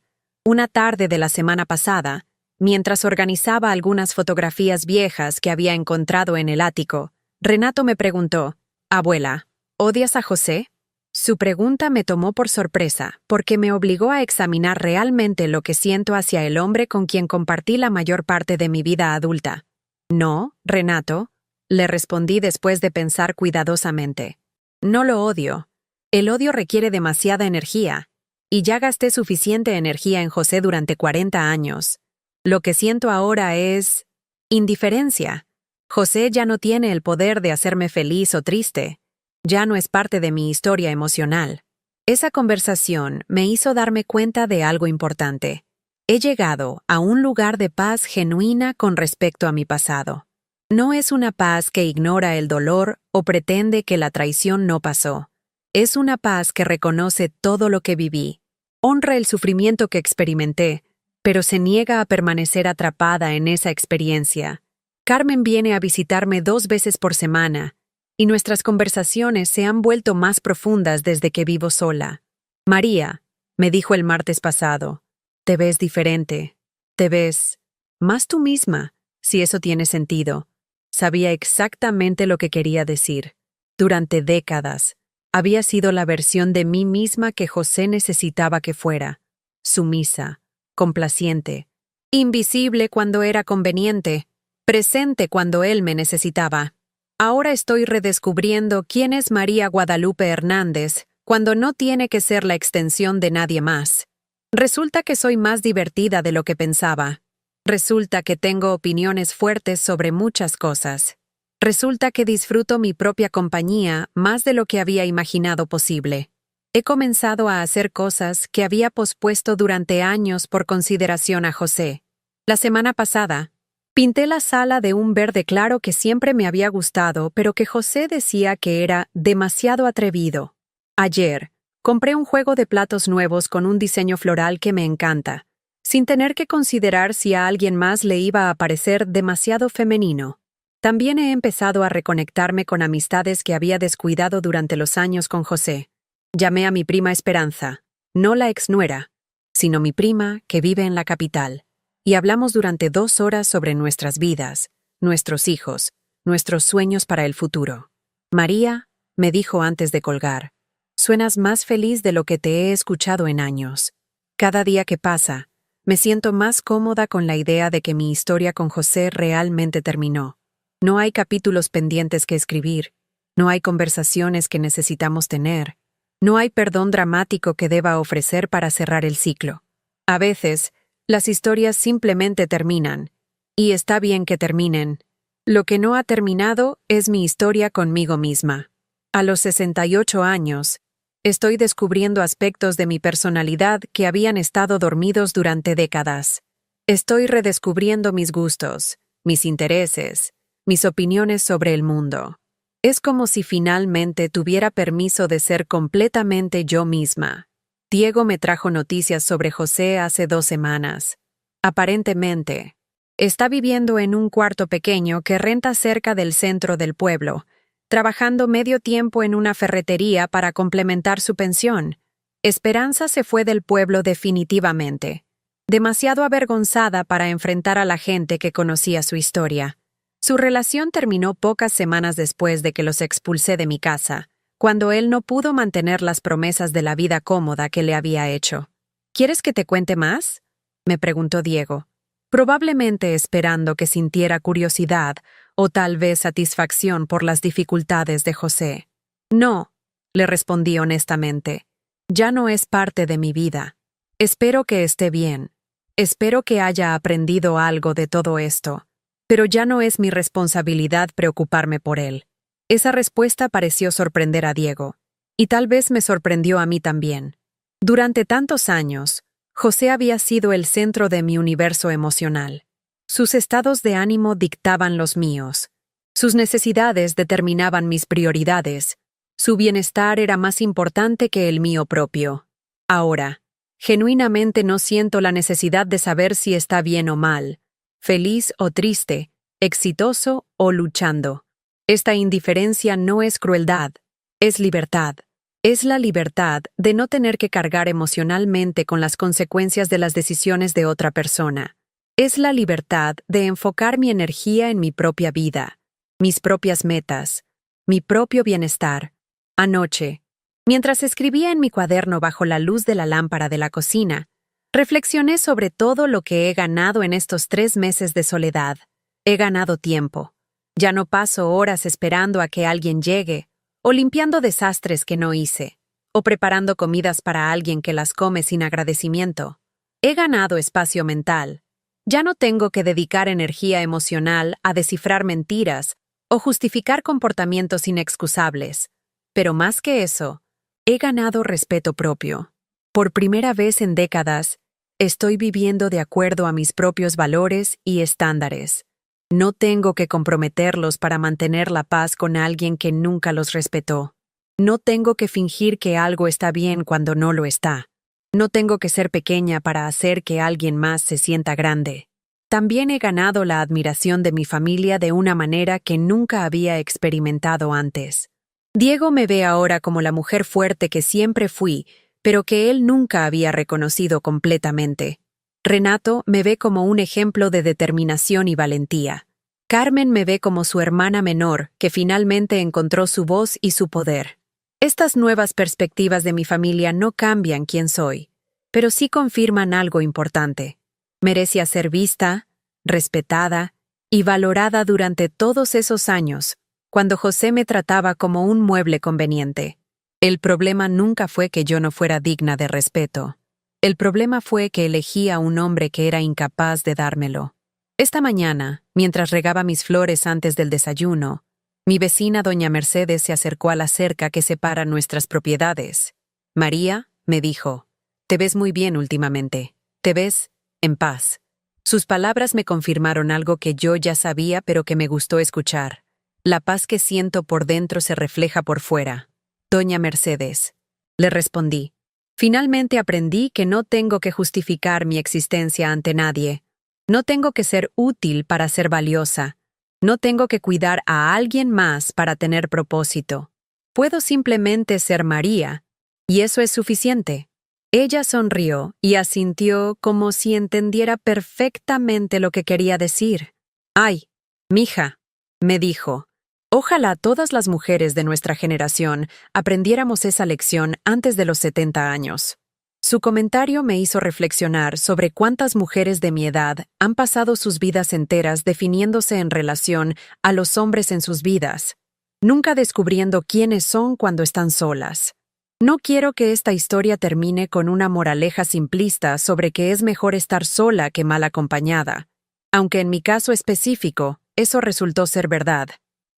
Una tarde de la semana pasada, mientras organizaba algunas fotografías viejas que había encontrado en el ático, Renato me preguntó: «Abuela, ¿odias a José?». Su pregunta me tomó por sorpresa, porque me obligó a examinar realmente lo que siento hacia el hombre con quien compartí la mayor parte de mi vida adulta. «No, Renato», le respondí después de pensar cuidadosamente. «No lo odio. El odio requiere demasiada energía, y ya gasté suficiente energía en José durante 40 años. Lo que siento ahora es indiferencia. José ya no tiene el poder de hacerme feliz o triste. Ya no es parte de mi historia emocional». Esa conversación me hizo darme cuenta de algo importante. He llegado a un lugar de paz genuina con respecto a mi pasado. No es una paz que ignora el dolor o pretende que la traición no pasó. Es una paz que reconoce todo lo que viví, honra el sufrimiento que experimenté, pero se niega a permanecer atrapada en esa experiencia. Carmen viene a visitarme 2 veces por semana, y nuestras conversaciones se han vuelto más profundas desde que vivo sola. «María», me dijo el martes pasado, «te ves diferente. Te ves más tú misma, si eso tiene sentido». Sabía exactamente lo que quería decir. Durante décadas, había sido la versión de mí misma que José necesitaba que fuera. Sumisa, complaciente, invisible cuando era conveniente, presente cuando él me necesitaba. Ahora estoy redescubriendo quién es María Guadalupe Hernández cuando no tiene que ser la extensión de nadie más. Resulta que soy más divertida de lo que pensaba. Resulta que tengo opiniones fuertes sobre muchas cosas. Resulta que disfruto mi propia compañía más de lo que había imaginado posible. He comenzado a hacer cosas que había pospuesto durante años por consideración a José. La semana pasada, pinté la sala de un verde claro que siempre me había gustado, pero que José decía que era demasiado atrevido. Ayer, compré un juego de platos nuevos con un diseño floral que me encanta, sin tener que considerar si a alguien más le iba a parecer demasiado femenino. También he empezado a reconectarme con amistades que había descuidado durante los años con José. Llamé a mi prima Esperanza, no la exnuera. sino mi prima, que vive en la capital, y hablamos durante 2 horas sobre nuestras vidas, nuestros hijos, nuestros sueños para el futuro. María, me dijo antes de colgar, suenas más feliz de lo que te he escuchado en años. Cada día que pasa, me siento más cómoda con la idea de que mi historia con José realmente terminó. No hay capítulos pendientes que escribir, no hay conversaciones que necesitamos tener, no hay perdón dramático que deba ofrecer para cerrar el ciclo. A veces, las historias simplemente terminan, y está bien que terminen. Lo que no ha terminado es mi historia conmigo misma. A los 68 años, estoy descubriendo aspectos de mi personalidad que habían estado dormidos durante décadas. Estoy redescubriendo mis gustos, mis intereses, mis opiniones sobre el mundo. Es como si finalmente tuviera permiso de ser completamente yo misma. Diego me trajo noticias sobre José hace 2 semanas. Aparentemente, está viviendo en un cuarto pequeño que renta cerca del centro del pueblo, trabajando medio tiempo en una ferretería para complementar su pensión. Esperanza se fue del pueblo definitivamente, demasiado avergonzada para enfrentar a la gente que conocía su historia. Su relación terminó pocas semanas después de que los expulsé de mi casa, cuando él no pudo mantener las promesas de la vida cómoda que le había hecho. ¿Quieres que te cuente más?, me preguntó Diego, probablemente esperando que sintiera curiosidad o tal vez satisfacción por las dificultades de José. No, le respondí honestamente. Ya no es parte de mi vida. Espero que esté bien. Espero que haya aprendido algo de todo esto. Pero ya no es mi responsabilidad preocuparme por él. Esa respuesta pareció sorprender a Diego, y tal vez me sorprendió a mí también. Durante tantos años, José había sido el centro de mi universo emocional. Sus estados de ánimo dictaban los míos. Sus necesidades determinaban mis prioridades. Su bienestar era más importante que el mío propio. Ahora, genuinamente no siento la necesidad de saber si está bien o mal, feliz o triste, exitoso o luchando. Esta indiferencia no es crueldad, es libertad. Es la libertad de no tener que cargar emocionalmente con las consecuencias de las decisiones de otra persona. Es la libertad de enfocar mi energía en mi propia vida, mis propias metas, mi propio bienestar. Anoche, mientras escribía en mi cuaderno bajo la luz de la lámpara de la cocina, reflexioné sobre todo lo que he ganado en estos 3 meses de soledad. He ganado tiempo. Ya no paso horas esperando a que alguien llegue, o limpiando desastres que no hice, o preparando comidas para alguien que las come sin agradecimiento. He ganado espacio mental. Ya no tengo que dedicar energía emocional a descifrar mentiras o justificar comportamientos inexcusables. Pero más que eso, he ganado respeto propio. Por primera vez en décadas, estoy viviendo de acuerdo a mis propios valores y estándares. No tengo que comprometerlos para mantener la paz con alguien que nunca los respetó. No tengo que fingir que algo está bien cuando no lo está. No tengo que ser pequeña para hacer que alguien más se sienta grande. También he ganado la admiración de mi familia de una manera que nunca había experimentado antes. Diego me ve ahora como la mujer fuerte que siempre fui, pero que él nunca había reconocido completamente. Renato me ve como un ejemplo de determinación y valentía. Carmen me ve como su hermana menor, que finalmente encontró su voz y su poder. Estas nuevas perspectivas de mi familia no cambian quién soy, pero sí confirman algo importante. Merecía ser vista, respetada y valorada durante todos esos años, cuando José me trataba como un mueble conveniente. El problema nunca fue que yo no fuera digna de respeto. El problema fue que elegí a un hombre que era incapaz de dármelo. Esta mañana, mientras regaba mis flores antes del desayuno, mi vecina doña Mercedes se acercó a la cerca que separa nuestras propiedades. María, me dijo, te ves muy bien últimamente. Te ves en paz. Sus palabras me confirmaron algo que yo ya sabía pero que me gustó escuchar. La paz que siento por dentro se refleja por fuera. Doña Mercedes, le respondí. Finalmente aprendí que no tengo que justificar mi existencia ante nadie. No tengo que ser útil para ser valiosa. No tengo que cuidar a alguien más para tener propósito. Puedo simplemente ser María, y eso es suficiente. Ella sonrió y asintió como si entendiera perfectamente lo que quería decir. «Ay, mija», me dijo, «ojalá todas las mujeres de nuestra generación aprendiéramos esa lección antes de los 70 años». Su comentario me hizo reflexionar sobre cuántas mujeres de mi edad han pasado sus vidas enteras definiéndose en relación a los hombres en sus vidas, nunca descubriendo quiénes son cuando están solas. No quiero que esta historia termine con una moraleja simplista sobre que es mejor estar sola que mal acompañada, aunque en mi caso específico, eso resultó ser verdad.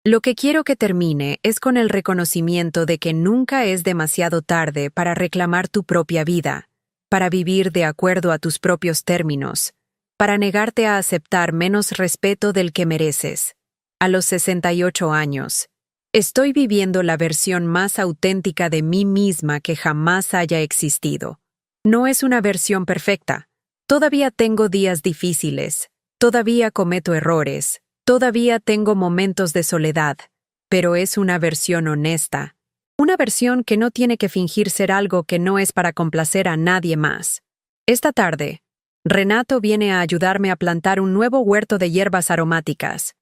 Lo que quiero que termine es con el reconocimiento de que nunca es demasiado tarde para reclamar tu propia vida, para vivir de acuerdo a tus propios términos, para negarte a aceptar menos respeto del que mereces. A los 68 años, estoy viviendo la versión más auténtica de mí misma que jamás haya existido. No es una versión perfecta. Todavía tengo días difíciles, todavía cometo errores, todavía tengo momentos de soledad, pero es una versión honesta. Una versión que no tiene que fingir ser algo que no es para complacer a nadie más. Esta tarde, Renato viene a ayudarme a plantar un nuevo huerto de hierbas aromáticas.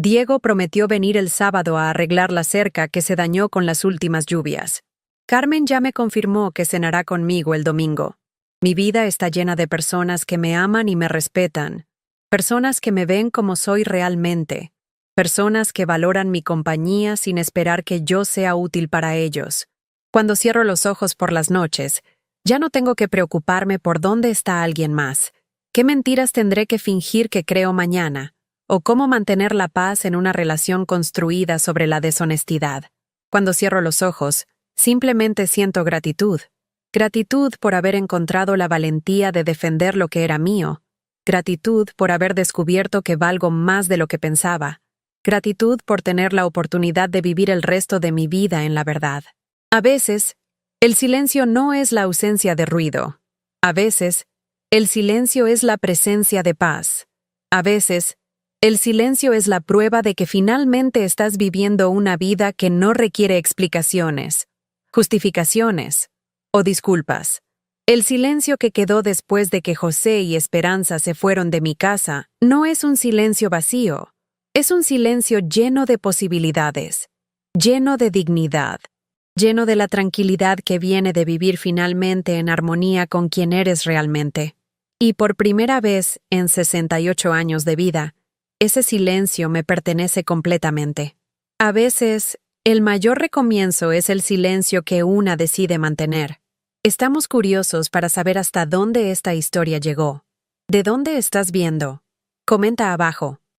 Diego prometió venir el sábado a arreglar la cerca que se dañó con las últimas lluvias. Carmen ya me confirmó que cenará conmigo el domingo. Mi vida está llena de personas que me aman y me respetan. Personas que me ven como soy realmente. Personas que valoran mi compañía sin esperar que yo sea útil para ellos. Cuando cierro los ojos por las noches, ya no tengo que preocuparme por dónde está alguien más. ¿Qué mentiras tendré que fingir que creo mañana? ¿O cómo mantener la paz en una relación construida sobre la deshonestidad? Cuando cierro los ojos, simplemente siento gratitud. Gratitud por haber encontrado la valentía de defender lo que era mío. Gratitud por haber descubierto que valgo más de lo que pensaba. Gratitud por tener la oportunidad de vivir el resto de mi vida en la verdad. A veces, el silencio no es la ausencia de ruido. A veces, el silencio es la presencia de paz. A veces, el silencio es la prueba de que finalmente estás viviendo una vida que no requiere explicaciones, justificaciones o disculpas. El silencio que quedó después de que José y Esperanza se fueron de mi casa no es un silencio vacío, es un silencio lleno de posibilidades, lleno de dignidad, lleno de la tranquilidad que viene de vivir finalmente en armonía con quien eres realmente. Y por primera vez en 68 años de vida, ese silencio me pertenece completamente. A veces, el mayor recomienzo es el silencio que una decide mantener. Estamos curiosos para saber hasta dónde esta historia llegó. ¿De dónde estás viendo? Comenta abajo.